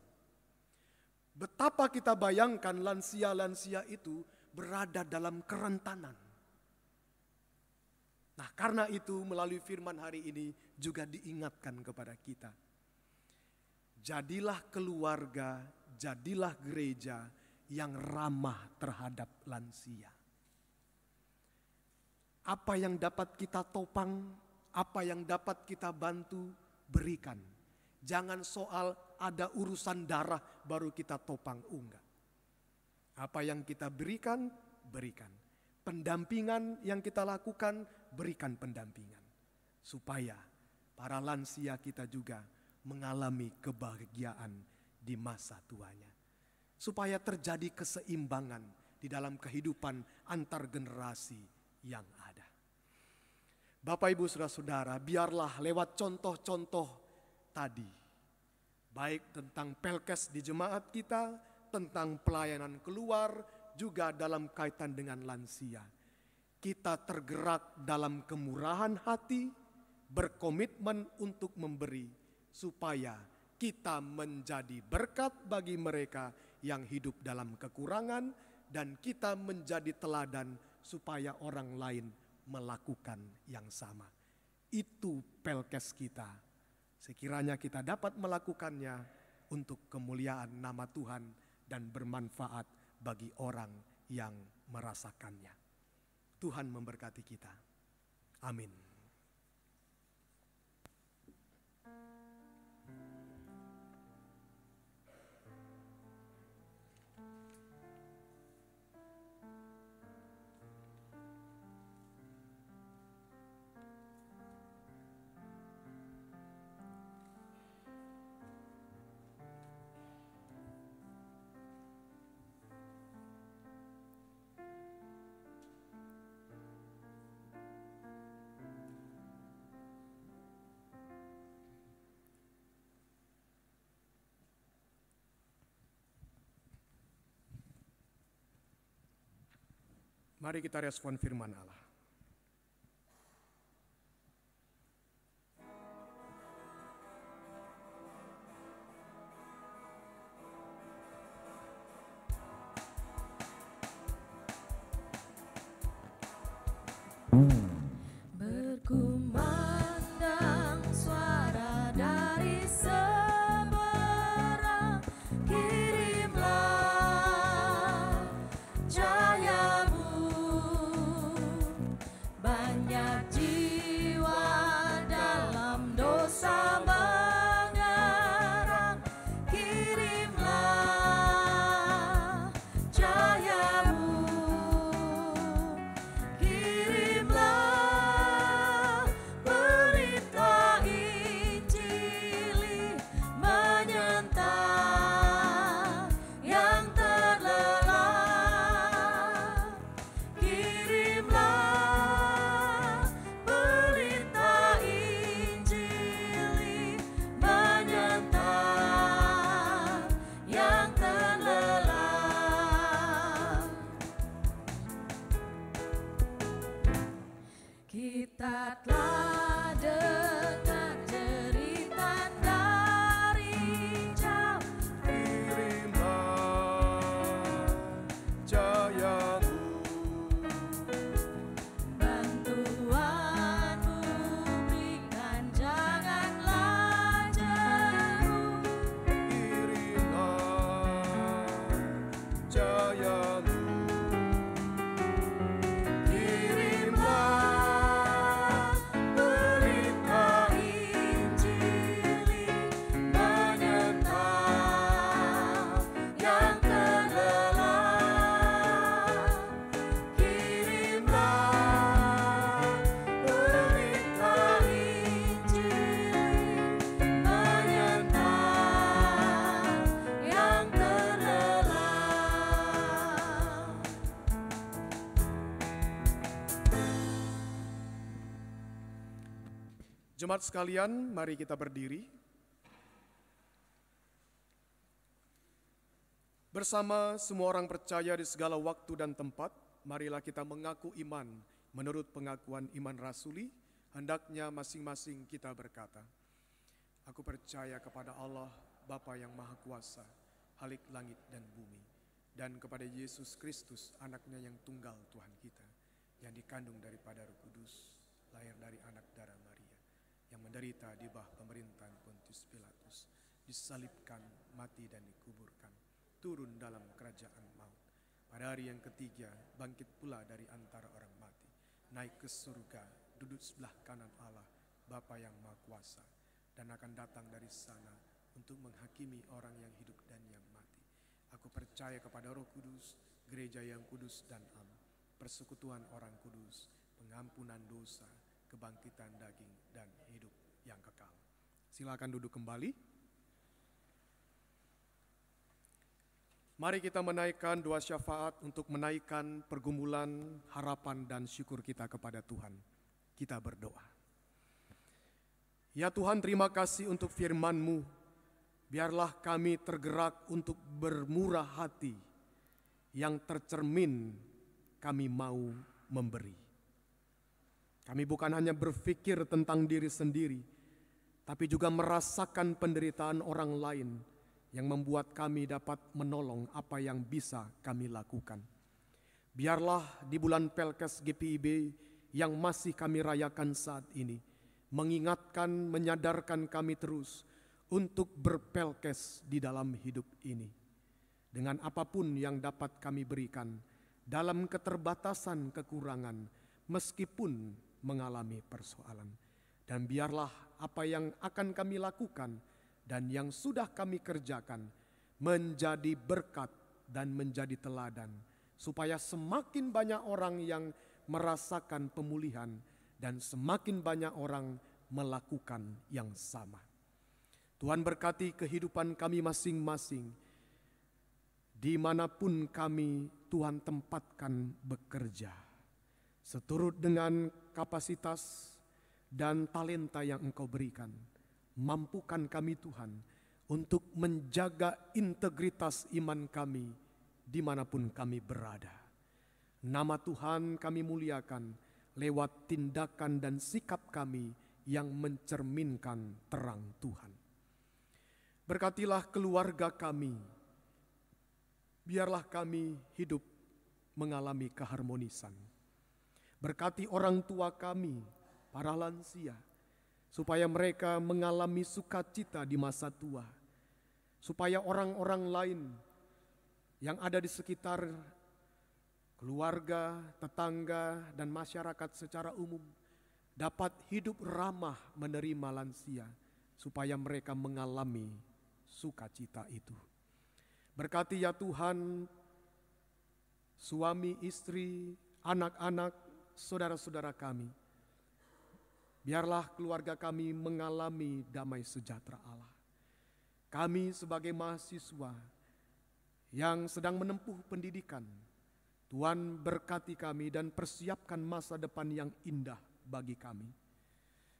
Betapa kita bayangkan lansia-lansia itu berada dalam kerentanan. Nah, karena itu melalui firman hari ini juga diingatkan kepada kita. Jadilah keluarga, jadilah gereja yang ramah terhadap lansia. Apa yang dapat kita topang, apa yang dapat kita bantu, berikan. Jangan soal ada urusan darah baru kita topang, enggak. Apa yang kita berikan, berikan. Pendampingan yang kita lakukan, berikan pendampingan. Supaya para lansia kita juga mengalami kebahagiaan di masa tuanya. Supaya terjadi keseimbangan di dalam kehidupan antar generasi yang ada. Bapak, Ibu, Saudara-saudara, biarlah lewat contoh-contoh tadi, baik tentang Pelkes di jemaat kita, tentang pelayanan keluar, juga dalam kaitan dengan lansia, kita tergerak dalam kemurahan hati, berkomitmen untuk memberi, supaya kita menjadi berkat bagi mereka yang hidup dalam kekurangan, dan kita menjadi teladan supaya orang lain melakukan yang sama. Itu Pelkes kita. Sekiranya kita dapat melakukannya untuk kemuliaan nama Tuhan dan bermanfaat bagi orang yang merasakannya. Tuhan memberkati kita. Amin. Mari kita respon firman Allah. Berkumandang suara dari seberang, kirimlah cahayamu. Banyak jiwa dalam dosa mengerang, kirimlah cahayamu. Kirimlah berita Injil menyentang yang terlelap. Kirimlah berita Injil menyentang yang terlelap. Kita telah dengar cerita dari jauh, Kirimlah cahayamu. bantuanmu berikan, janganlah jauh. Kirimlah cahayamu. Kirimlah berita Injil menyentang yang terlelap. Kirimlah berita Injil menyentang yang terlelap. Jemaat sekalian, mari kita berdiri. Bersama semua orang percaya di segala waktu dan tempat, marilah kita mengaku iman menurut pengakuan iman rasuli. Hendaknya masing-masing kita berkata, aku percaya kepada Allah, Bapa yang Maha Kuasa, Halik langit dan bumi, dan kepada Yesus Kristus, anaknya yang tunggal Tuhan kita, yang dikandung daripada Roh Kudus, lahir dari anak darah Maria, yang menderita di bawah pemerintahan Pontius Pilatus, disalibkan, mati dan dikuburkan, turun dalam kerajaan maut. Pada hari yang ketiga, bangkit pula dari antara orang mati, naik ke surga, duduk sebelah kanan Allah, Bapa yang Maha Kuasa, dan akan datang dari sana untuk menghakimi orang yang hidup dan yang mati. Aku percaya kepada Roh Kudus, gereja yang kudus dan am, persekutuan orang kudus, pengampunan dosa, kebangkitan daging dan hidup yang kekal. Silakan duduk kembali. Mari kita menaikkan doa syafaat untuk menaikkan pergumulan, harapan, dan syukur kita kepada Tuhan. Kita berdoa. Ya Tuhan, terima kasih untuk firman-Mu. Biarlah kami tergerak untuk bermurah hati, yang tercermin kami mau memberi. Kami bukan hanya berpikir tentang diri sendiri, tapi juga merasakan penderitaan orang lain yang membuat kami dapat menolong apa yang bisa kami lakukan. Biarlah di bulan Pelkes GPIB yang masih kami rayakan saat ini, mengingatkan, menyadarkan kami terus untuk berpelkes di dalam hidup ini. Dengan apapun yang dapat kami berikan, dalam keterbatasan kekurangan, meskipun mengalami persoalan. Dan biarlah apa yang akan kami lakukan dan yang sudah kami kerjakan menjadi berkat dan menjadi teladan, supaya semakin banyak orang yang merasakan pemulihan dan semakin banyak orang melakukan yang sama. Tuhan berkati kehidupan kami masing-masing, dimanapun kami Tuhan tempatkan bekerja, seturut dengan kapasitas dan talenta yang Engkau berikan. Mampukan kami Tuhan untuk menjaga integritas iman kami dimanapun kami berada. Nama Tuhan kami muliakan lewat tindakan dan sikap kami yang mencerminkan terang Tuhan. Berkatilah keluarga kami, biarlah kami hidup mengalami keharmonisan. Berkati orang tua kami, para lansia, supaya mereka mengalami sukacita di masa tua, supaya orang-orang lain yang ada di sekitar keluarga, tetangga, dan masyarakat secara umum dapat hidup ramah menerima lansia, supaya mereka mengalami sukacita itu. Berkati ya Tuhan, suami, istri, anak-anak, saudara-saudara kami. Biarlah keluarga kami mengalami damai sejahtera Allah. Kami sebagai mahasiswa yang sedang menempuh pendidikan, Tuhan berkati kami dan persiapkan masa depan yang indah bagi kami.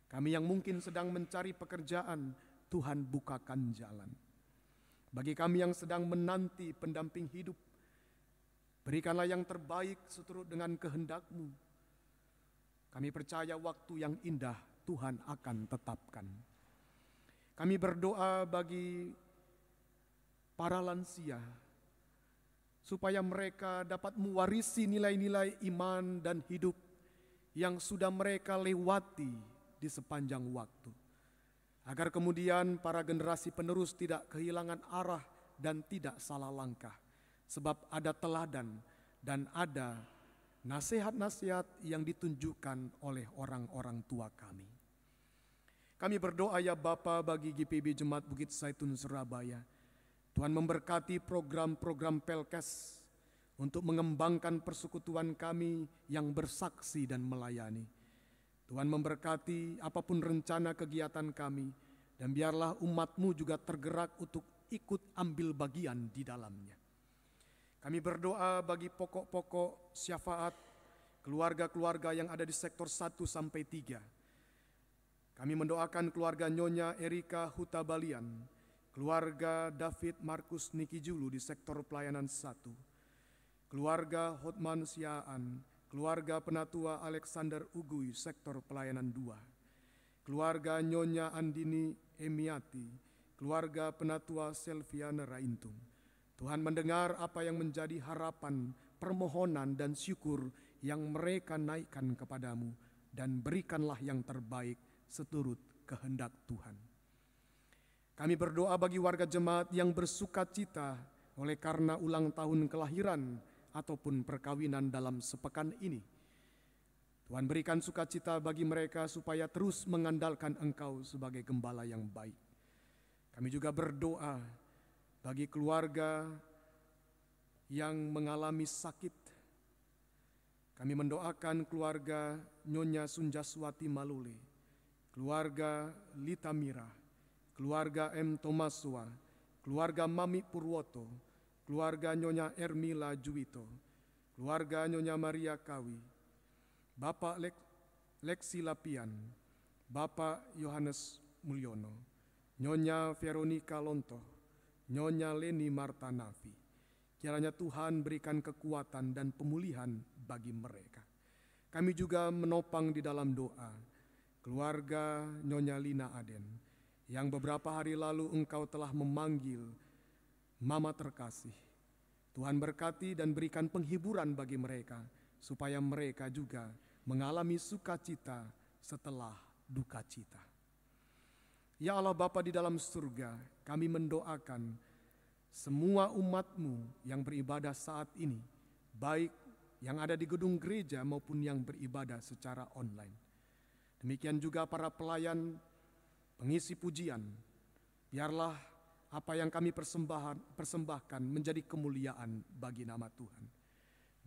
Kami yang mungkin sedang mencari pekerjaan, Tuhan bukakan jalan. Bagi kami yang sedang menanti pendamping hidup, berikanlah yang terbaik seturut dengan kehendak-Mu. Kami percaya waktu yang indah Tuhan akan tetapkan. Kami berdoa bagi para lansia, supaya mereka dapat mewarisi nilai-nilai iman dan hidup yang sudah mereka lewati di sepanjang waktu. Agar kemudian para generasi penerus tidak kehilangan arah dan tidak salah langkah. Sebab ada teladan dan ada nasihat-nasihat yang ditunjukkan oleh orang-orang tua kami. Kami berdoa ya Bapa bagi GPIB Jemaat Bukit Zaitun Surabaya. Tuhan memberkati program-program Pelkes untuk mengembangkan persekutuan kami yang bersaksi dan melayani. Tuhan memberkati apapun rencana kegiatan kami, dan biarlah umat-Mu juga tergerak untuk ikut ambil bagian di dalamnya. Kami berdoa bagi pokok-pokok syafaat keluarga-keluarga yang ada di sektor 1 sampai 3. Kami mendoakan keluarga Nyonya Erika Huta Balian, keluarga David Markus Niki Julu di sektor pelayanan 1, keluarga Hotman Siaan, keluarga Penatua Alexander Ugui sektor pelayanan 2, keluarga Nyonya Andini Emiati, keluarga Penatua Selviana Raintung. Tuhan mendengar apa yang menjadi harapan, permohonan, dan syukur yang mereka naikkan kepadamu, dan berikanlah yang terbaik seturut kehendak Tuhan. Kami berdoa bagi warga jemaat yang bersukacita oleh karena ulang tahun kelahiran ataupun perkawinan dalam sepekan ini. Tuhan berikan sukacita bagi mereka supaya terus mengandalkan Engkau sebagai gembala yang baik. Kami juga berdoa bagi keluarga yang mengalami sakit. Kami mendoakan keluarga Nyonya Sunjaswati Malule, keluarga Lita Mira, keluarga M. Tomaswa, keluarga Mami Purwoto, keluarga Nyonya Ermila Juwito, keluarga Nyonya Maria Kawi, Bapak Leksi Lapian, Bapak Yohanes Mulyono, Nyonya Veronica Lontoh, Nyonya Leni Martanavi. Kiranya Tuhan berikan kekuatan dan pemulihan bagi mereka. Kami juga menopang di dalam doa keluarga Nyonya Lina Aden, yang beberapa hari lalu Engkau telah memanggil Mama terkasih. Tuhan berkati dan berikan penghiburan bagi mereka, supaya mereka juga mengalami sukacita setelah duka cita. Ya Allah Bapa di dalam surga, kami mendoakan semua umat-Mu yang beribadah saat ini, baik yang ada di gedung gereja maupun yang beribadah secara online. Demikian juga para pelayan pengisi pujian, biarlah apa yang kami persembahkan menjadi kemuliaan bagi nama Tuhan.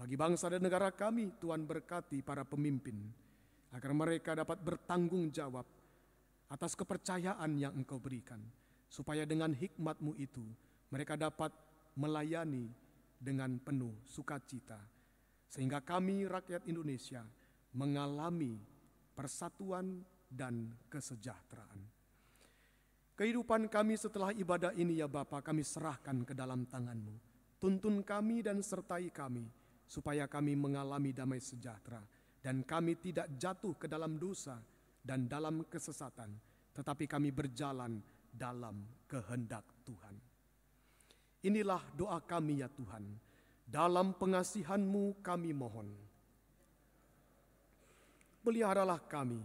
Bagi bangsa dan negara kami, Tuhan berkati para pemimpin, agar mereka dapat bertanggung jawab atas kepercayaan yang Engkau berikan, supaya dengan hikmat-Mu itu, mereka dapat melayani dengan penuh sukacita, sehingga kami rakyat Indonesia mengalami persatuan dan kesejahteraan. Kehidupan kami setelah ibadah ini ya Bapa, kami serahkan ke dalam tangan-Mu. Tuntun kami dan sertai kami, supaya kami mengalami damai sejahtera, dan kami tidak jatuh ke dalam dosa dan dalam kesesatan, tetapi kami berjalan dalam kehendak Tuhan. Inilah doa kami ya Tuhan, dalam pengasihan-Mu kami mohon. Peliharalah kami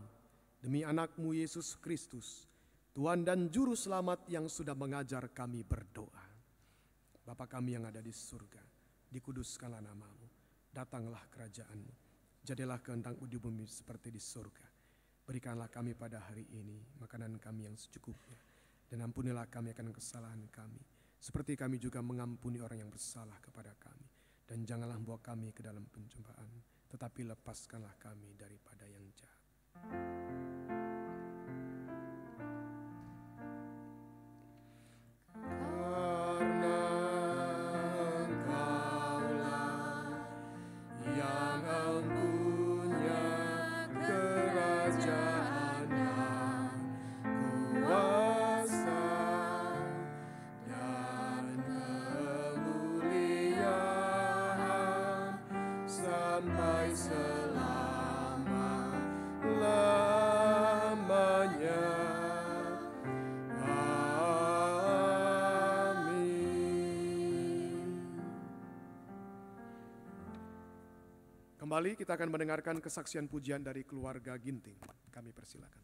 demi anak-Mu Yesus Kristus, Tuhan dan Juru Selamat yang sudah mengajar kami berdoa. Bapa kami yang ada di surga, dikuduskanlah nama-Mu, datanglah kerajaan-Mu, jadilah kehendak-Mu di bumi seperti di surga. Berikanlah kami pada hari ini makanan kami yang secukupnya, dan ampunilah kami akan kesalahan kami, seperti kami juga mengampuni orang yang bersalah kepada kami. Dan janganlah membawa kami ke dalam pencobaan, tetapi lepaskanlah kami daripada yang jahat. Kembali kita akan mendengarkan kesaksian pujian dari keluarga Ginting. Kami persilakan.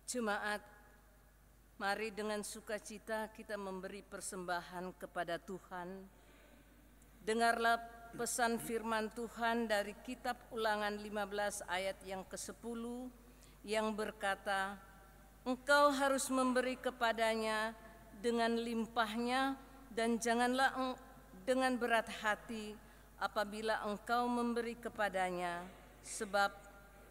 Jemaat, mari dengan sukacita kita memberi persembahan kepada Tuhan. Dengarlah pesan firman Tuhan dari kitab Ulangan 15 ayat yang ke-10 yang berkata, "Engkau harus memberi kepadanya dengan limpahnya dan janganlah dengan berat hati apabila engkau memberi kepadanya, sebab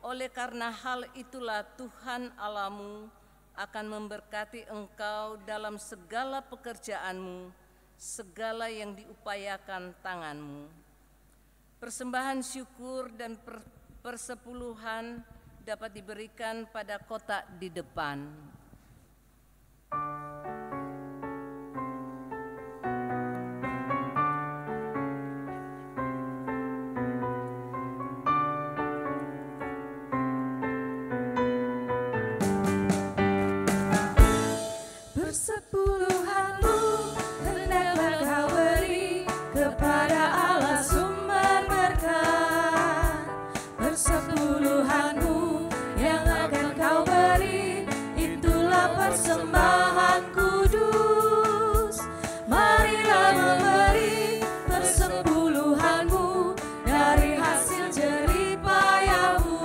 oleh karena hal itulah Tuhan Allahmu akan memberkati engkau dalam segala pekerjaanmu, segala yang diupayakan tanganmu." Persembahan syukur dan persepuluhan dapat diberikan pada kotak di depan. Persepuluhanmu hendaklah kau beri kepada Allah sumber berkat. Persepuluhanmu yang akan kau beri, itulah persembahan kudus. Marilah memberi persepuluhanmu dari hasil jerih payahmu.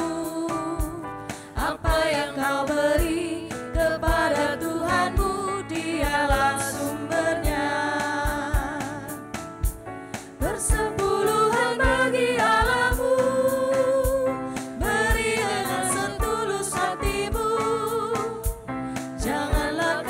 Apa yang kau beri kepada Tuhanmu, Dialah sumbernya. Persepuluhan bagi Allahmu, beri dengan setulus hatimu. Janganlah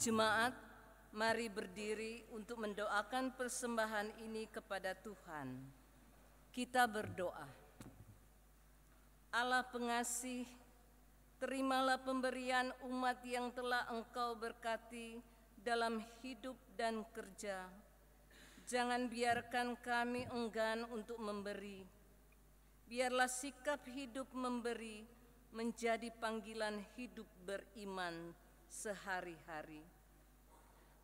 Jemaat, mari berdiri untuk mendoakan persembahan ini kepada Tuhan. Kita berdoa. Allah pengasih, terimalah pemberian umat yang telah Engkau berkati dalam hidup dan kerja. Jangan biarkan kami enggan untuk memberi. Biarlah sikap hidup memberi menjadi panggilan hidup beriman sehari-hari.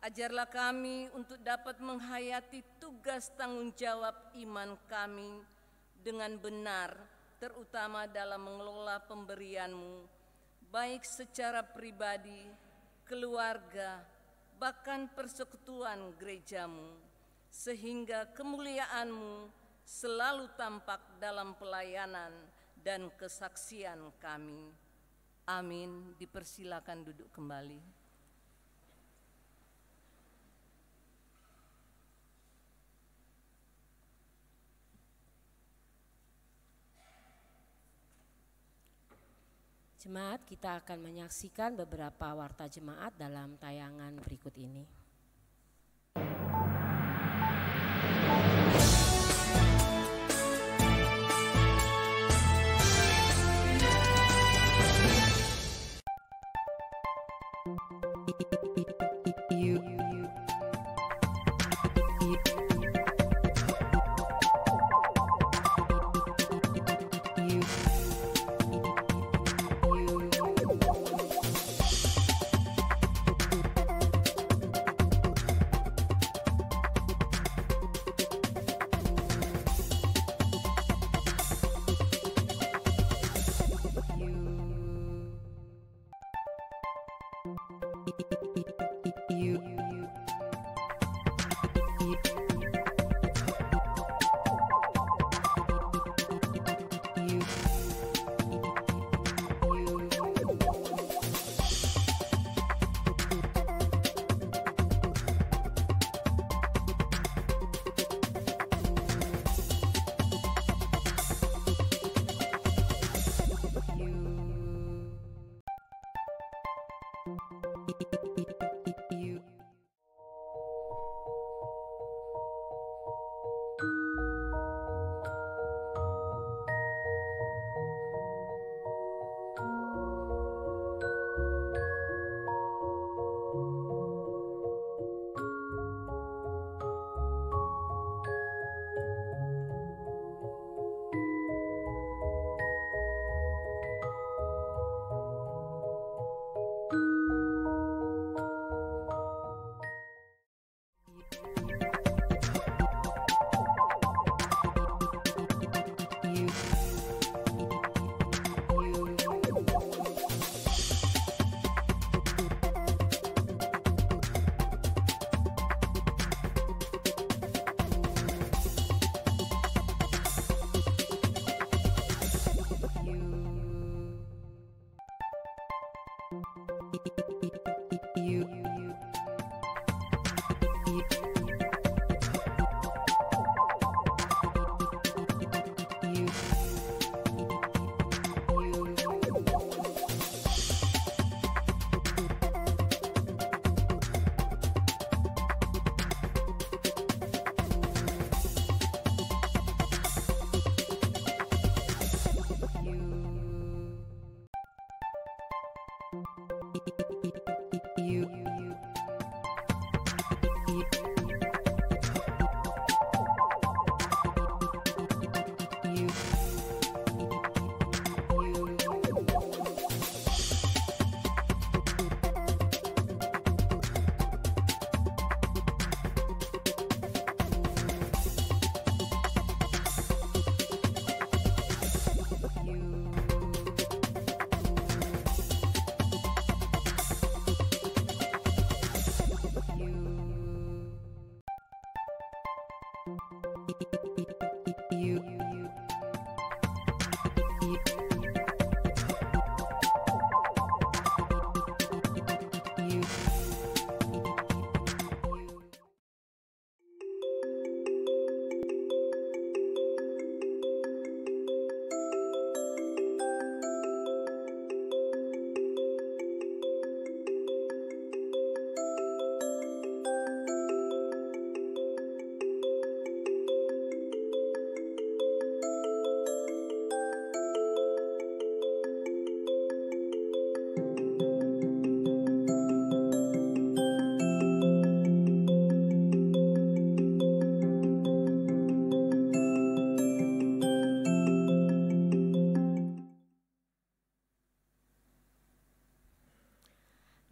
Ajarlah kami untuk dapat menghayati tugas tanggung jawab iman kami dengan benar, terutama dalam mengelola pemberian-Mu, baik secara pribadi, keluarga, bahkan persekutuan gereja-Mu, sehingga kemuliaan-Mu selalu tampak dalam pelayanan dan kesaksian kami. Amin. Dipersilakan duduk kembali. Jemaat, kita akan menyaksikan beberapa warta jemaat dalam tayangan berikut ini.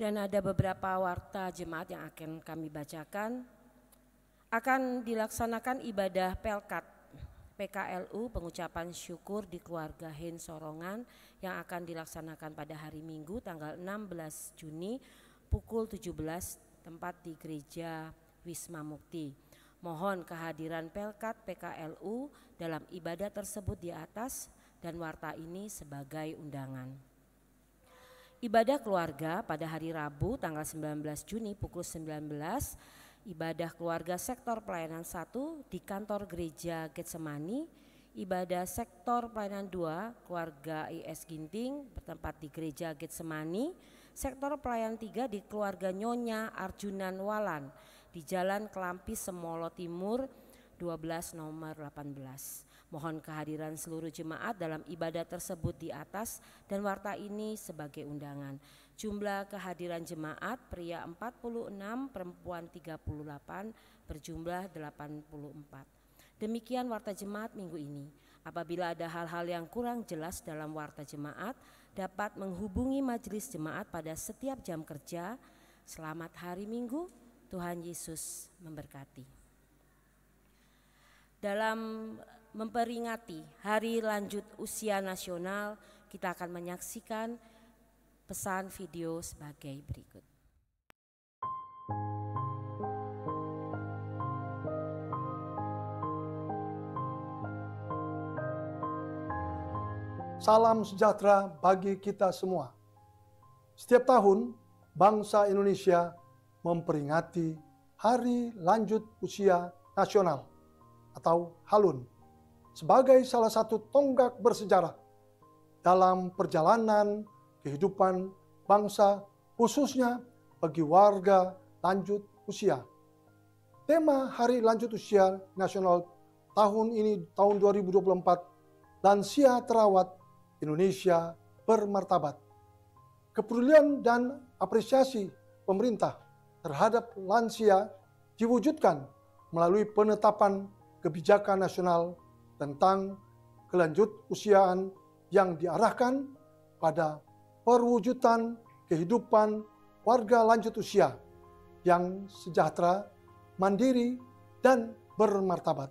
Kemudian ada beberapa warta jemaat yang akan kami bacakan. Akan dilaksanakan ibadah Pelkat PKLU pengucapan syukur di keluarga Hen Sorongan yang akan dilaksanakan pada hari Minggu tanggal 16 Juni pukul 17 tempat di Gereja Wisma Mukti. Mohon kehadiran Pelkat PKLU dalam ibadah tersebut di atas dan warta ini sebagai undangan. Ibadah keluarga pada hari Rabu tanggal 19 Juni pukul 19, ibadah keluarga sektor pelayanan 1 di kantor gereja Getsemani, ibadah sektor pelayanan 2 keluarga IS Ginting bertempat di gereja Getsemani, sektor pelayanan 3 di keluarga Nyonya Arjunan Walan di Jalan Kelampi Semolo Timur 12 nomor 18. Mohon kehadiran seluruh jemaat dalam ibadah tersebut di atas dan warta ini sebagai undangan. Jumlah kehadiran jemaat pria 46, perempuan 38, berjumlah 84. Demikian warta jemaat minggu ini. Apabila ada hal-hal yang kurang jelas dalam warta jemaat, dapat menghubungi majelis jemaat pada setiap jam kerja. Selamat hari Minggu, Tuhan Yesus memberkati. Dalam memperingati Hari Lanjut Usia Nasional, kita akan menyaksikan pesan video sebagai berikut. Salam sejahtera bagi kita semua. Setiap tahun, bangsa Indonesia memperingati Hari Lanjut Usia Nasional atau HALUN sebagai salah satu tonggak bersejarah dalam perjalanan kehidupan bangsa, khususnya bagi warga lanjut usia. Tema Hari Lanjut Usia Nasional tahun ini, tahun 2024, Lansia Terawat Indonesia Bermartabat. Kepedulian dan apresiasi pemerintah terhadap lansia diwujudkan melalui penetapan kebijakan nasional tentang kelanjut usiaan yang diarahkan pada perwujudan kehidupan warga lanjut usia yang sejahtera, mandiri, dan bermartabat.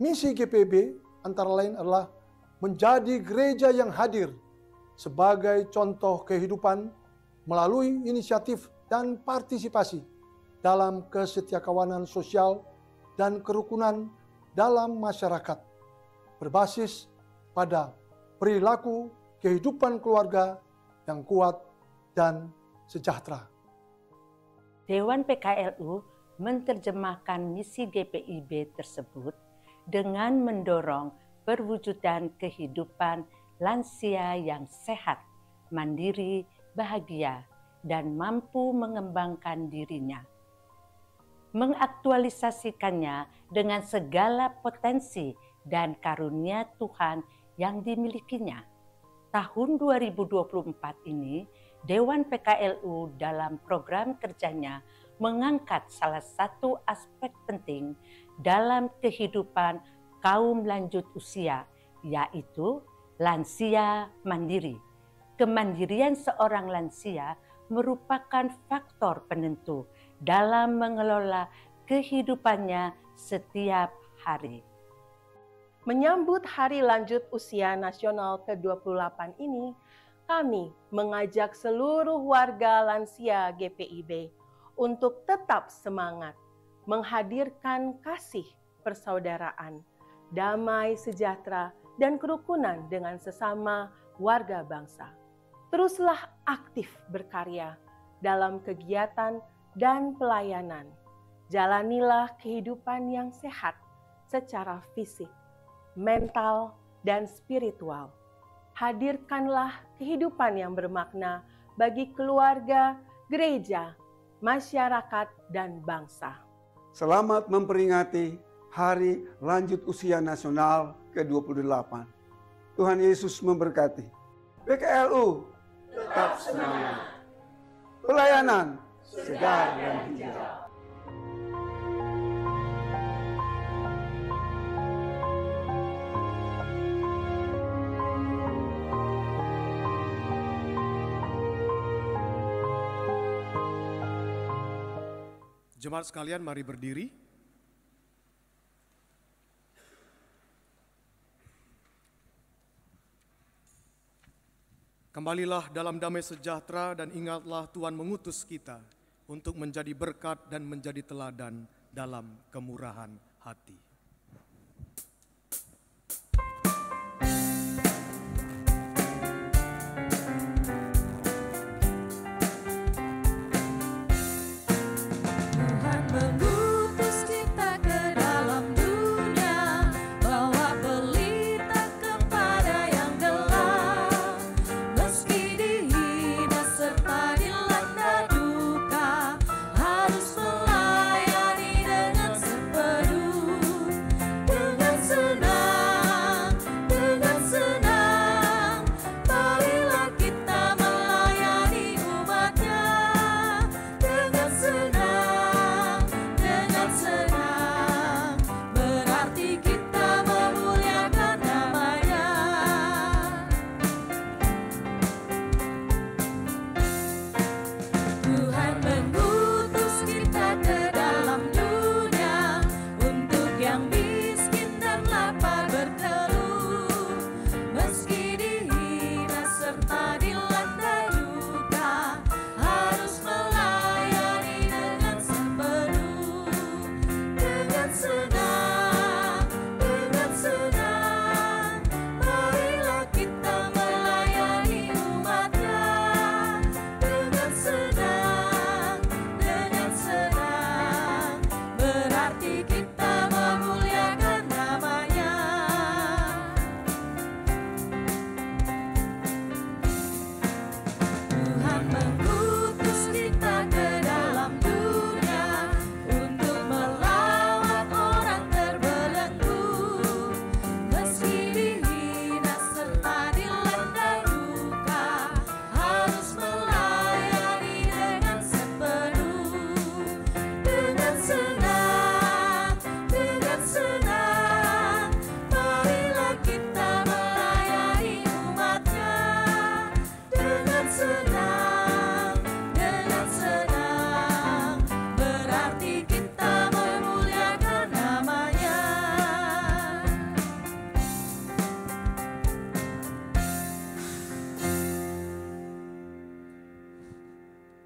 Misi GPIB antara lain adalah menjadi gereja yang hadir sebagai contoh kehidupan melalui inisiatif dan partisipasi dalam kesetiakawanan sosial dan kerukunan dalam masyarakat, berbasis pada perilaku kehidupan keluarga yang kuat dan sejahtera. Dewan PKLU menerjemahkan misi GPIB tersebut dengan mendorong perwujudan kehidupan lansia yang sehat, mandiri, bahagia, dan mampu mengembangkan dirinya. Mengaktualisasikannya dengan segala potensi dan karunia Tuhan yang dimilikinya. Tahun 2024 ini, Dewan PKLU dalam program kerjanya mengangkat salah satu aspek penting dalam kehidupan kaum lanjut usia, yaitu lansia mandiri. Kemandirian seorang lansia merupakan faktor penentu dalam mengelola kehidupannya setiap hari. Menyambut Hari Lanjut Usia Nasional ke-28 ini, kami mengajak seluruh warga lansia GPIB untuk tetap semangat, menghadirkan kasih persaudaraan, damai sejahtera, dan kerukunan dengan sesama warga bangsa. Teruslah aktif berkarya dalam kegiatan dan pelayanan. Jalanilah kehidupan yang sehat secara fisik, mental, dan spiritual. Hadirkanlah kehidupan yang bermakna bagi keluarga, gereja, masyarakat, dan bangsa. Selamat memperingati Hari Lanjut Usia Nasional ke-28. Tuhan Yesus memberkati. PKLU tetap semangat. Pelayanan segar dan hijau. Jemaat sekalian, mari berdiri. Kembalilah dalam damai sejahtera dan ingatlah Tuhan mengutus kita untuk menjadi berkat dan menjadi teladan dalam kemurahan hati.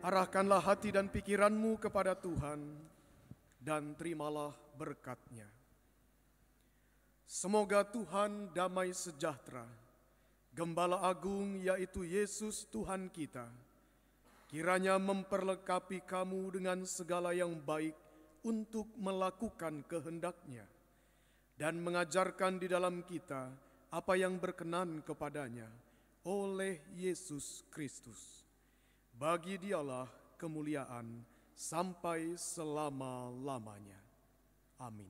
Arahkanlah hati dan pikiranmu kepada Tuhan, dan terimalah berkat-Nya. Semoga Tuhan damai sejahtera, Gembala Agung yaitu Yesus Tuhan kita, kiranya memperlengkapi kamu dengan segala yang baik untuk melakukan kehendak-Nya, dan mengajarkan di dalam kita apa yang berkenan kepadanya oleh Yesus Kristus. Bagi Dialah kemuliaan sampai selama-lamanya. Amin.